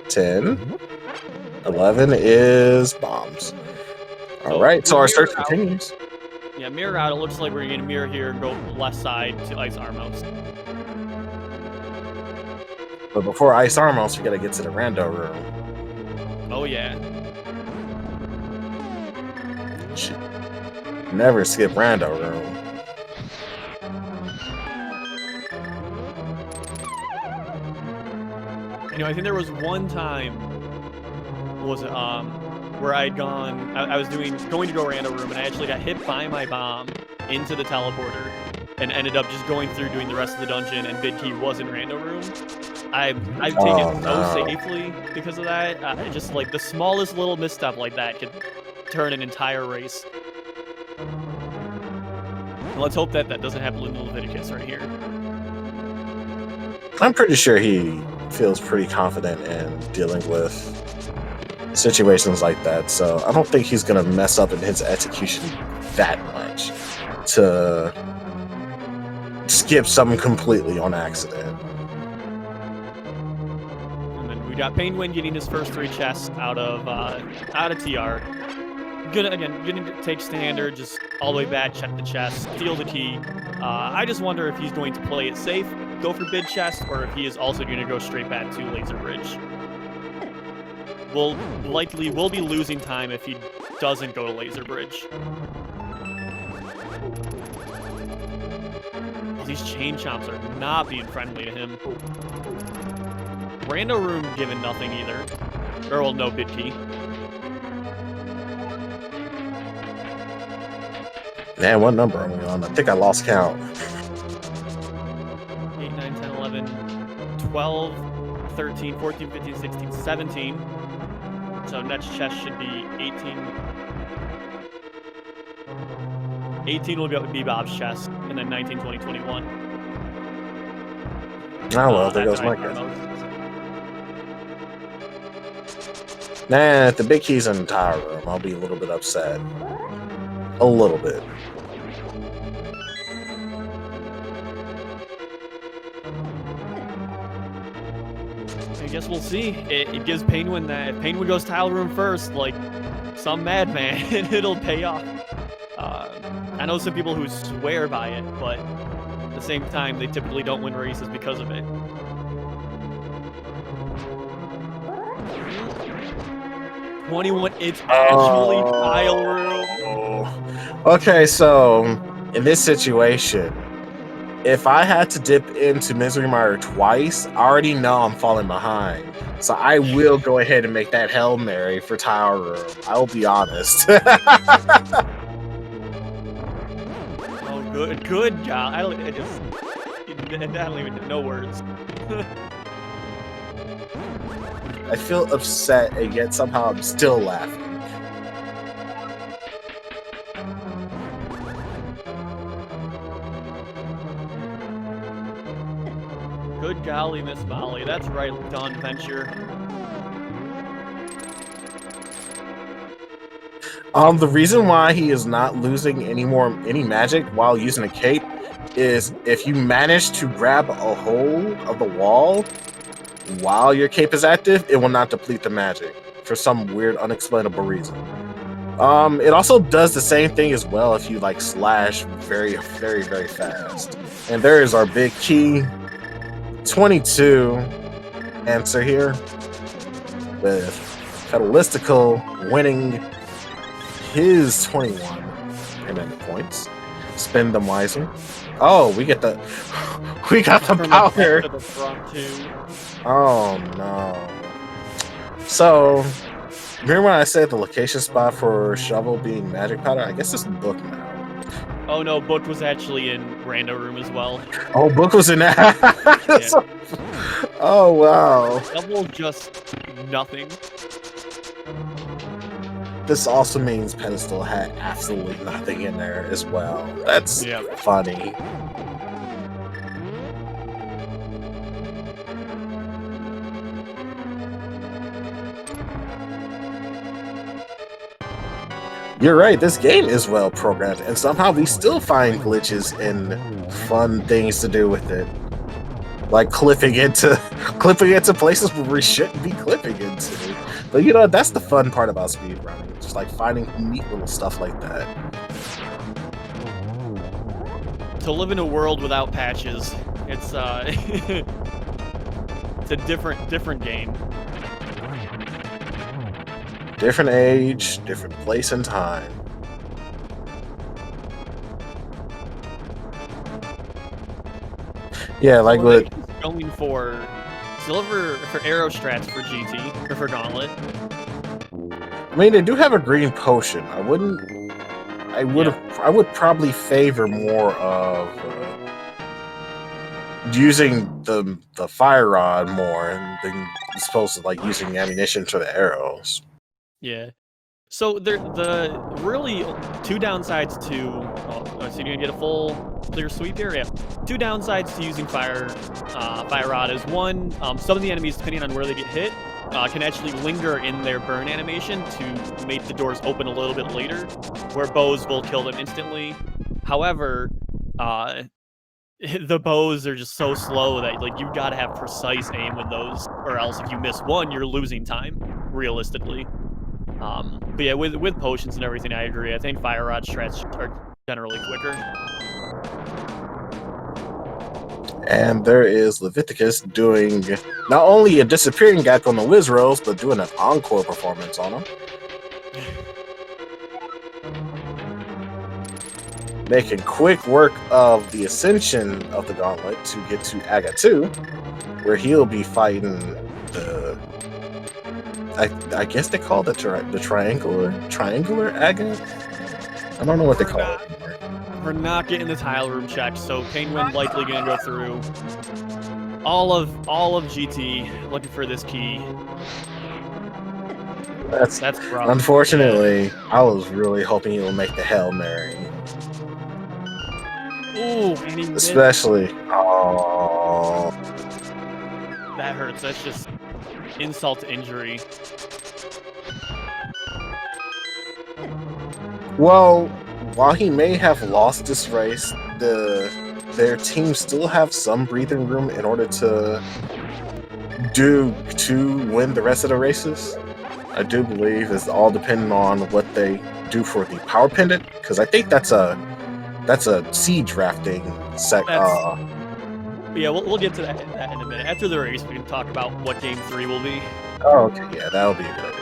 10, 11 is bombs. All right, so our search continues. Yeah, mirror out. It looks like we're going to mirror here and go left side to Ice Armos. But before Ice Armos, we got to get to the rando room. Oh, yeah. Never skip rando room. You know, I think there was one time where I'd gone, I was going to go rando room, and I actually got hit by my bomb into the teleporter and ended up just going through doing the rest of the dungeon, and bid key was in rando room. I've taken so safely because of that. Just like the smallest little misstep like that could turn an entire race. And let's hope that doesn't happen in Leviticus right here. I'm pretty sure he feels pretty confident in dealing with situations like that, so I don't think he's going to mess up in his execution that much to skip something completely on accident. And then we got Penguin getting his first 3 chests out of TR. Gonna take standard, just all the way back, check the chest, steal the key. I just wonder if he's going to play it safe, go for bid chest, or if he is also going to go straight back to Laser Bridge. We'll be losing time if he doesn't go to Laser Bridge. These chain chomps are not being friendly to him. Rando room given nothing either. Or, well, no bid key. Man, what number are we on? I think I lost count. 8, 9, 10, 11, 12, 13, 14, 15, 16, 17. So next chest should be 18. 18 will be Bob's chest, and then 19, 20, 21. Oh, well, there goes my guess. Nah, if the big key's in the tower room, I'll be a little bit upset. A little bit. I guess we'll see. It gives Penguin that. If Penguin goes tile room first, like some madman, it'll pay off. I know some people who swear by it, but at the same time, they typically don't win races because of it. It's actually tile room. Okay, so in this situation, if I had to dip into Misery Mire twice, I already know I'm falling behind. So I will go ahead and make that Hail Mary for tile room. I'll be honest. Good job. I don't even know words. I feel upset, and yet somehow I'm still laughing. Good golly, Miss Molly. That's right, Dawn Venture. The reason why he is not losing any magic while using a cape is if you manage to grab a hold of the wall while your cape is active, it will not deplete the magic for some weird, unexplainable reason. It also does the same thing as well if you like slash very, very, very fast. And there is our big key. 22 answer here with Pedalistical winning his 21 payment points. Spend them wisely. Oh, we got the power. Oh no. So remember when I said the location spot for shovel being magic powder? I guess it's book now. Oh no, book was actually in Rando room as well. Oh, book was in that. Yeah. Oh wow. Shovel just nothing. This also means Pedestal had absolutely nothing in there as well. That's funny. You're right, this game is well programmed, and somehow we still find glitches and fun things to do with it. Like clipping into places where we shouldn't be clipping into. But you know, that's the fun part about speedrunning. Just like finding neat little stuff like that. To live in a world without patches, it's it's a different game. Different age, different place and time. Yeah, like what going for silver for arrow strats for GT or for Gauntlet. I mean, they do have a green potion. I would probably favor more of using the fire rod more than supposed to like using ammunition for the arrows. Yeah. So the really two downsides to so you're gonna get a full clear sweep here. Yeah. Two downsides to using fire rod is one, some of the enemies, depending on where they get hit, can actually linger in their burn animation to make the doors open a little bit later, where bows will kill them instantly. However, the bows are just so slow that like you gotta have precise aim with those, or else if you miss one, you're losing time, realistically. But yeah, with potions and everything, I agree. I think fire rod strats are generally quicker. And there is Leviticus doing not only a disappearing gap on the Wiz Rolls, but doing an encore performance on them. Making quick work of the ascension of the gauntlet to get to Aga 2, where he'll be fighting the... I guess they call it the triangular Aga? I don't know what they call it anymore. We're not getting the tile room checked, so Penguin likely gonna go through all of GT looking for this key. That's rough. Unfortunately, yeah. I was really hoping he would make the Hail Mary. Ooh, and he especially. Oh, that hurts. That's just insult to injury. Well, while he may have lost this race, their team still have some breathing room in order to win the rest of the races. I do believe it's all depending on what they do for the power pendant, because I think that's a seed drafting yeah, we'll get to that in a minute. After the race, we can talk about what Game 3 will be. Oh, okay, yeah, that'll be a good idea.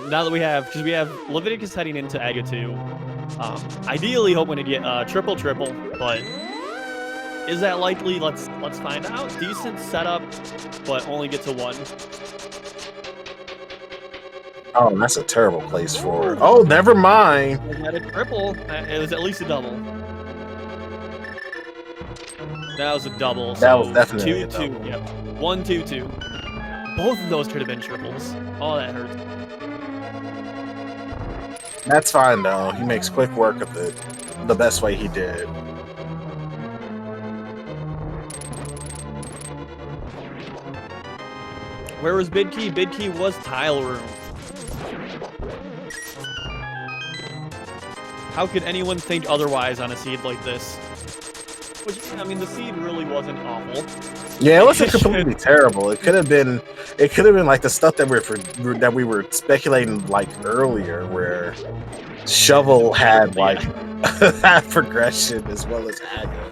Now that we have Leviticus heading into AGA 2, ideally hoping to get triple, but is that likely? Let's find out. Decent setup, but only get to 1. Oh, that's a terrible place for it. Oh, never mind. Was that a triple? It was at least a double. That was a double. That was definitely 2-2. Yep. 1-2-2. Both of those could have been triples. Oh, that hurts. That's fine though. He makes quick work of it the best way he did. Where was Bidkey? Bidkey was tile room. How could anyone think otherwise on a seed like this? Which, I mean, the seed really wasn't awful. Yeah, it wasn't completely terrible. It could have been like the stuff that we were speculating like earlier, where Shovel had like progression as well as Aga.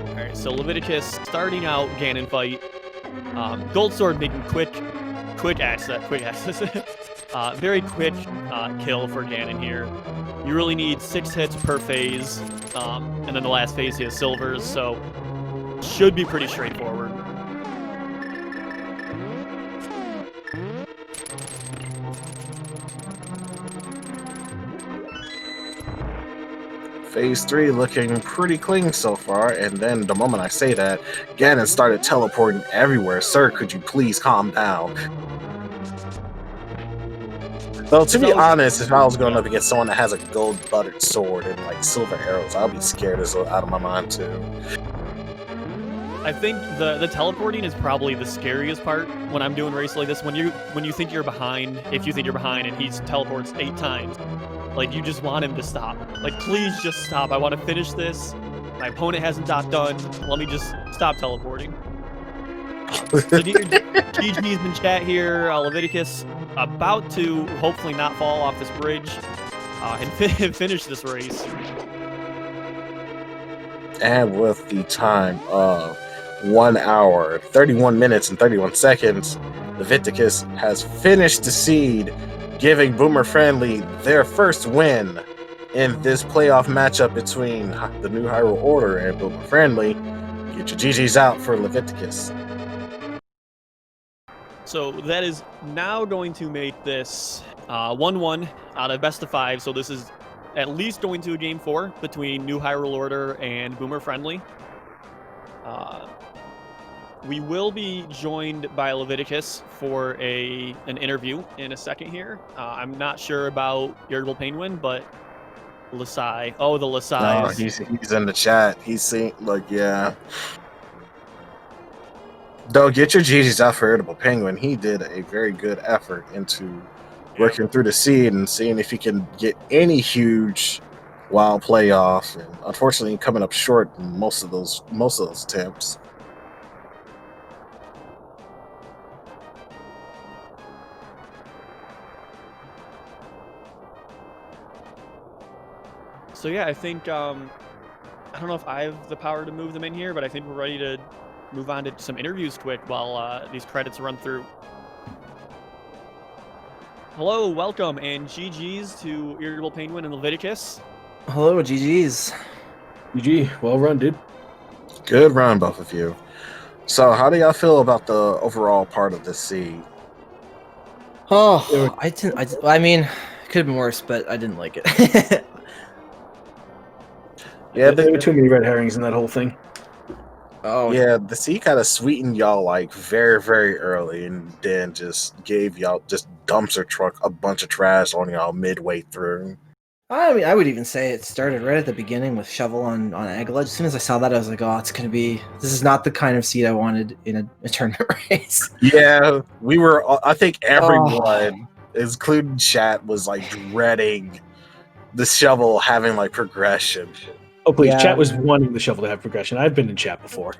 All right, so Leviticus starting out Ganon fight. Gold Sword making quick access. Very quick kill for Ganon here. You really need 6 hits per phase, and then the last phase he has silvers, so should be pretty straightforward. Phase 3 looking pretty clean so far, and then the moment I say that, Ganon started teleporting everywhere. Sir, could you please calm down? Though, to be honest, if I was going up against someone that has a gold buttered sword and like silver arrows, I'll be scared as out of my mind too. I think the teleporting is probably the scariest part when I'm doing races like this. When you think you're behind, if you think you're behind and he teleports 8 times, like you just want him to stop. Like, please just stop. I want to finish this. My opponent hasn't got done. Let me just stop teleporting. So GG's in chat here. Leviticus about to hopefully not fall off this bridge and finish this race. And with the time of 1 hour, 31 minutes, and 31 seconds, Leviticus has finished the seed, giving Boomer Friendly their first win in this playoff matchup between the new Hyrule Order and Boomer Friendly. Get your GGs out for Leviticus. So that is now going to make this 1-1 out of best of 5. So this is at least going to a Game 4 between New Hyrule Order and Boomer Friendly. We will be joined by Leviticus for an interview in a second here. I'm not sure about IrritablePenguin, but Lasai. Oh, the Lasai. No, he's in the chat. He's saying, like, yeah. Though, get your GGs out for IrritablePenguin. He did a very good effort into working through the seed and seeing if he can get any huge wild playoff. And unfortunately, coming up short in most of those attempts. So yeah, I think I don't know if I have the power to move them in here, but I think we're ready to move on to some interviews quick while these credits run through. Hello, welcome, and GG's to IrritablePenguin and Leviticus. Hello, GG's. GG, well run, dude. Good run, both of you. So, how do y'all feel about the overall part of this seed? Oh, I mean, it could have been worse, but I didn't like it. Yeah, there were too many red herrings in that whole thing. Oh, Yeah, the sea kind of sweetened y'all like very, very early, and then just gave y'all just dumpster truck a bunch of trash on y'all midway through. I mean, I would even say it started right at the beginning with shovel on egg ledge. As soon as I saw that, I was like, oh, this is not the kind of seed I wanted in a tournament race. Yeah, we were. I think Oh. everyone, including chat, was like dreading the shovel having like progression. Oh, please. Yeah. Chat was wanting the shovel to have progression. I've been in chat before.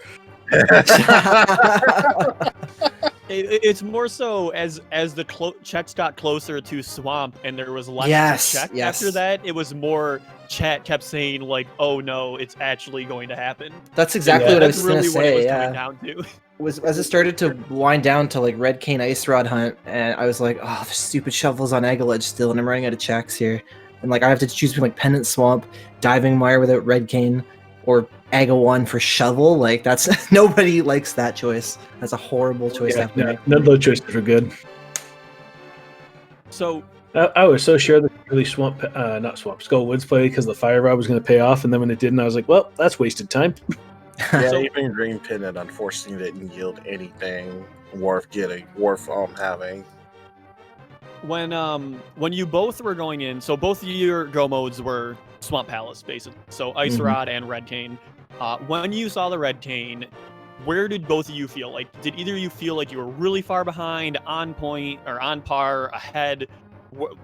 It's more so as the checks got closer to swamp and there was less to check after that. It was more chat kept saying like, "Oh no, it's actually going to happen." That's exactly what I was That's gonna really what it say. was Yeah, coming down to. was as it started to wind down to like red cane ice rod hunt, and I was like, oh, the stupid shovels on egg ledge still, and I'm running out of checks here, and like I have to choose between like pendant swamp, diving mire without red cane, or Aga 1 for shovel. Like that's nobody likes that choice. That's a horrible choice to have to make. None of those choices were good. So I was so sure that really Skull Woods play because the fire rod was going to pay off, and then when it didn't, I was like, well, that's wasted time. Yeah, So- even green pendant unfortunately didn't yield anything worth having. When you both were going in, so both of your go modes were Swamp Palace, basically. So Ice Rod and Red Cane. When you saw the Red Cane, where did both of you feel? Like, did either of you feel like you were really far behind, on point, or on par, ahead?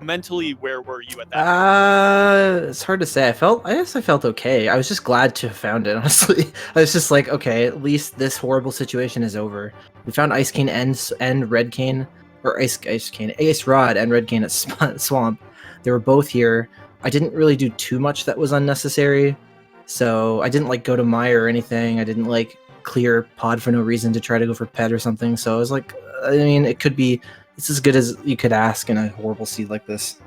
Mentally, where were you at that? It's hard to say. I guess I felt okay. I was just glad to have found it, honestly. I was just like, okay, at least this horrible situation is over. We found Ice Cane and Red Cane, or Ice Cane, Ice Rod and Red Cane at Swamp. They were both here. I didn't really do too much that was unnecessary. So I didn't like go to Mire or anything. I didn't like clear pod for no reason to try to go for pet or something. So I was like, I mean, it's as good as you could ask in a horrible seed like this.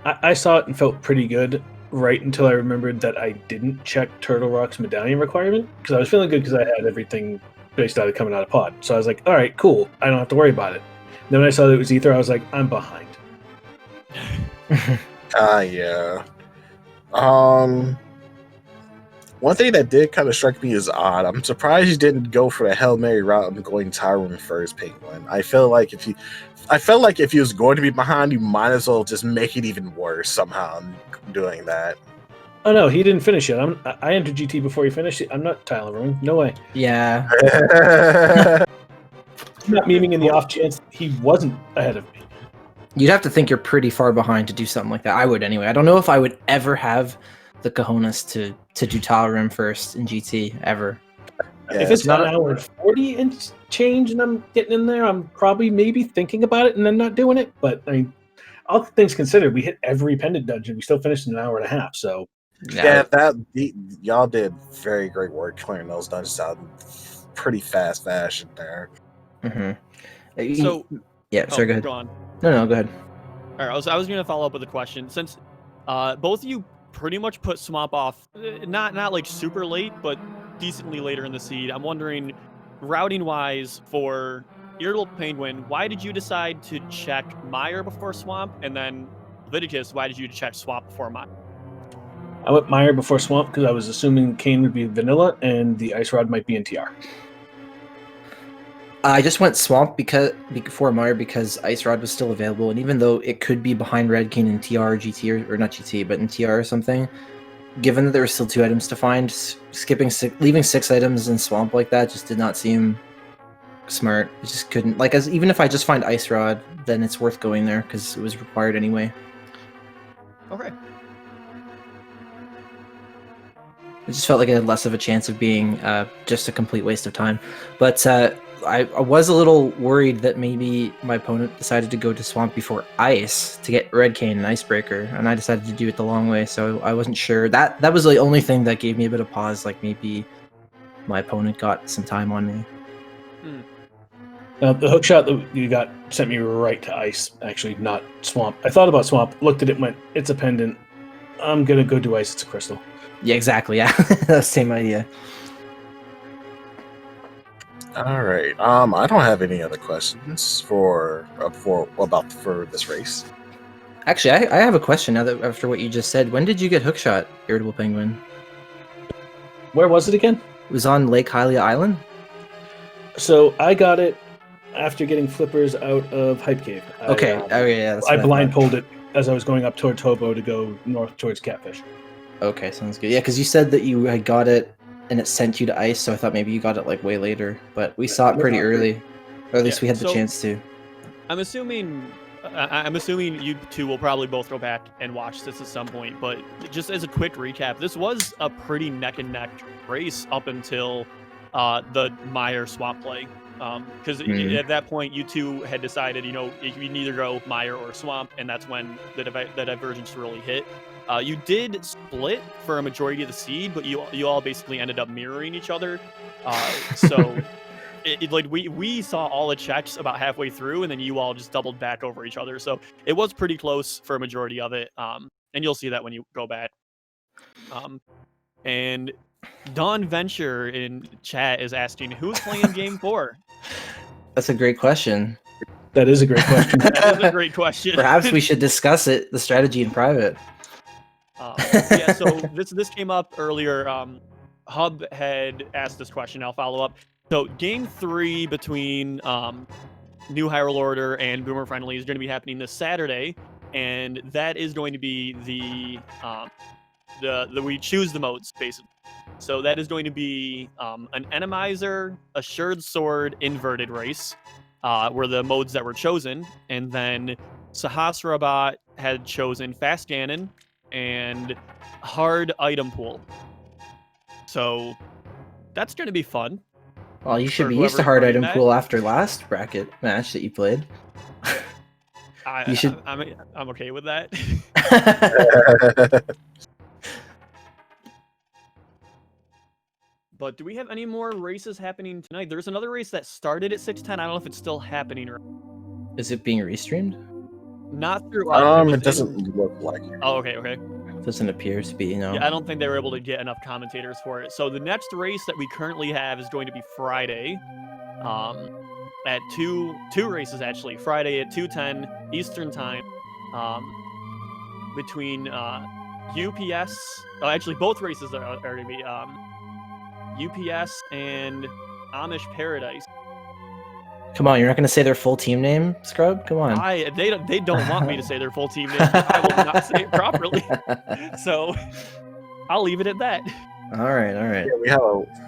I saw it and felt pretty good right until I remembered that I didn't check Turtle Rock's medallion requirement because I was feeling good because I had everything based out of coming out of pod. So I was like, all right, cool. I don't have to worry about it. Then when I saw that it was Ether, I was like, I'm behind. Yeah. One thing that did kind of strike me as odd. I'm surprised you didn't go for the Hail Mary route and going Tyrone first, Penguin. I felt like if you was going to be behind, you might as well just make it even worse somehow doing that. Oh no, he didn't finish it. I entered GT before he finished it. I'm not Tyler Rowan. No way. Yeah. I'm not memeing in the off chance he wasn't ahead of me. You'd have to think you're pretty far behind to do something like that. I would anyway. I don't know if I would ever have the cojones to do Talarim first in GT ever. Yeah, if it's not an hour and 40 and change and I'm getting in there, I'm probably maybe thinking about it and then not doing it. But I mean, all things considered, we hit every pendant dungeon. We still finished in an hour and a half. So yeah, y'all did very great work clearing those dungeons out in pretty fast fashion there. Mm-hmm. So yeah, sorry, go ahead. Go on. No, go ahead. All right, I was going to follow up with a question. Since both of you pretty much put Swamp off, not like super late, but decently later in the seed, I'm wondering, routing-wise, for IrritablePenguin, why did you decide to check Mire before Swamp? And then Leviticus, why did you check Swamp before Mire? I went Mire before Swamp because I was assuming Kane would be vanilla and the Ice Rod might be in TR. I just went Swamp before Mire because Ice Rod was still available, and even though it could be behind Red King in TR or GT or not GT, but in TR or something, given that there were still 2 items to find, leaving 6 items in Swamp like that just did not seem smart. It just couldn't, like, even if I just find Ice Rod, then it's worth going there because it was required anyway. Okay. It just felt like it had less of a chance of being just a complete waste of time. But I was a little worried that maybe my opponent decided to go to Swamp before Ice to get Red Cane and Icebreaker, and I decided to do it the long way, so I wasn't sure. That was the only thing that gave me a bit of pause, like maybe my opponent got some time on me. The hook shot that you got sent me right to Ice, actually, not Swamp. I thought about Swamp, looked at it, went, it's a pendant. I'm going to go do Ice, it's a crystal. Yeah, exactly, yeah. That's the same idea. All right. I don't have any other questions for this race. Actually, I have a question now that after what you just said. When did you get hookshot, IrritablePenguin? Where was it again? It was on Lake Hylia Island? So I got it after getting flippers out of Hype Cave. Okay. Yeah. That's I what blind thought. pulled it as I was going up toward Tobo to go north towards Catfish. Okay, sounds good. Yeah, because you said that you had got it and it sent you to ice, so I thought maybe you got it like way later. But we saw it pretty early, or at least we had the chance to. I'm assuming you two will probably both go back and watch this at some point. But just as a quick recap, this was a pretty neck and neck race up until the Meyer swamp play. Because at that point, you two had decided, you can either go Meyer or swamp, and that's when the divergence really hit. You did split for a majority of the seed, but you all basically ended up mirroring each other. So we saw all the checks about halfway through, and then you all just doubled back over each other. So it was pretty close for a majority of it. And you'll see that when you go back. And Dawn Venture in chat is asking, who's playing Game 4? That's a great question. That is a great question. That is a great question. Perhaps we should discuss the strategy in private. Yeah, so this came up earlier. Hub had asked this question. I'll follow up. So Game 3 between New Hyrule Order and Boomer Friendly is going to be happening this Saturday, and that is going to be the we choose the modes basically. So that is going to be an Randomizer, Assured Sword, Inverted Race, were the modes that were chosen, and then Sahasrabot had chosen Fast Ganon and Hard Item Pool. So that's going to be fun. Well, you should be used to Hard Item Pool after last bracket match that you played. I'm okay with that. But do we have any more races happening tonight? There's another race that started at 6:10. I don't know if it's still happening or. Is it being restreamed? Not through. It doesn't look like it. Oh, okay. Doesn't appear to be, Yeah, I don't think they were able to get enough commentators for it. So the next race that we currently have is going to be Friday, at two races actually. Friday at 2:10 Eastern time, between UPS. Oh, actually, both races are going to be UPS and Amish Paradise. Come on, you're not going to say their full team name, Scrub? Come on. They don't want me to say their full team name. I will not say it properly. So I'll leave it at that. All right.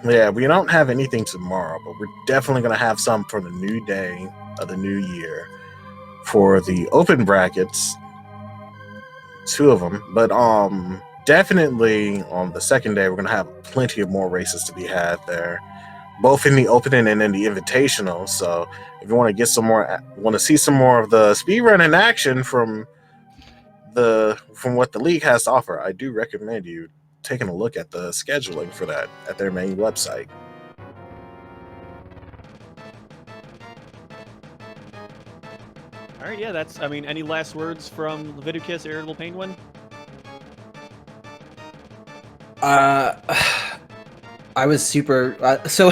Yeah, we don't have anything tomorrow, but we're definitely going to have some for the new day of the new year for the open brackets. 2 of them, but definitely on the second day we're going to have plenty of more races to be had there, both in the opening and in the invitational. So if you want to get want to see some more of the speedrun in action from what the league has to offer, I do recommend you taking a look at the scheduling for that at their main website. All right, yeah, any last words from Leviticus, IrritablePenguin? I was super. So,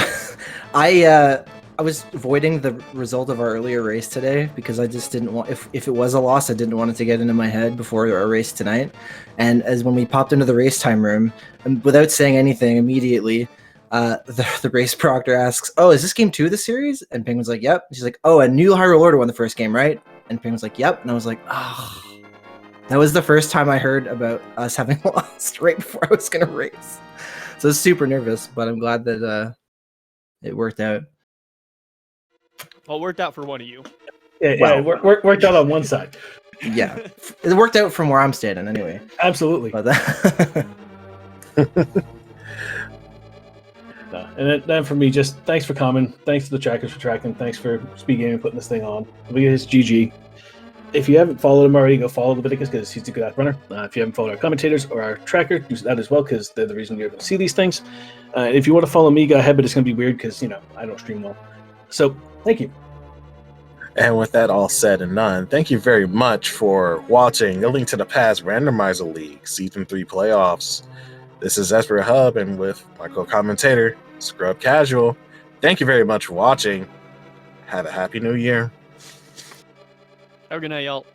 I was avoiding the result of our earlier race today because I just didn't want. If it was a loss, I didn't want it to get into my head before our race tonight. And as when we popped into the race time room, and without saying anything, immediately, the race proctor asks, "Oh, is this game 2 of the series?" And Penguin's like, "Yep." She's like, "Oh, and New Hyrule Order won the first game, right?" And Penguin's like, "Yep." And I was like, "Oh." That was the first time I heard about us having lost right before I was going to race. So I was super nervous, but I'm glad that it worked out. Well, it worked out for one of you. Yeah, it worked out on one side. Yeah. It worked out from where I'm standing anyway. Absolutely. But that and then for me, just thanks for coming. Thanks to the trackers for tracking. Thanks for SpeedGaming putting this thing on. Leviticus GG. If you haven't followed him already, go follow Leviticus because he's a good runner. If you haven't followed our commentators or our tracker, do that as well because they're the reason you're going to see these things. If you want to follow me, go ahead, but it's going to be weird because, I don't stream well. So, thank you. And with that all said and done, thank you very much for watching A Link to the Past Randomizer League Season 3 Playoffs. This is Esper Hub, and with my co-commentator, Scrub Casual. Thank you very much for watching. Have a happy new year. Have a good night, y'all.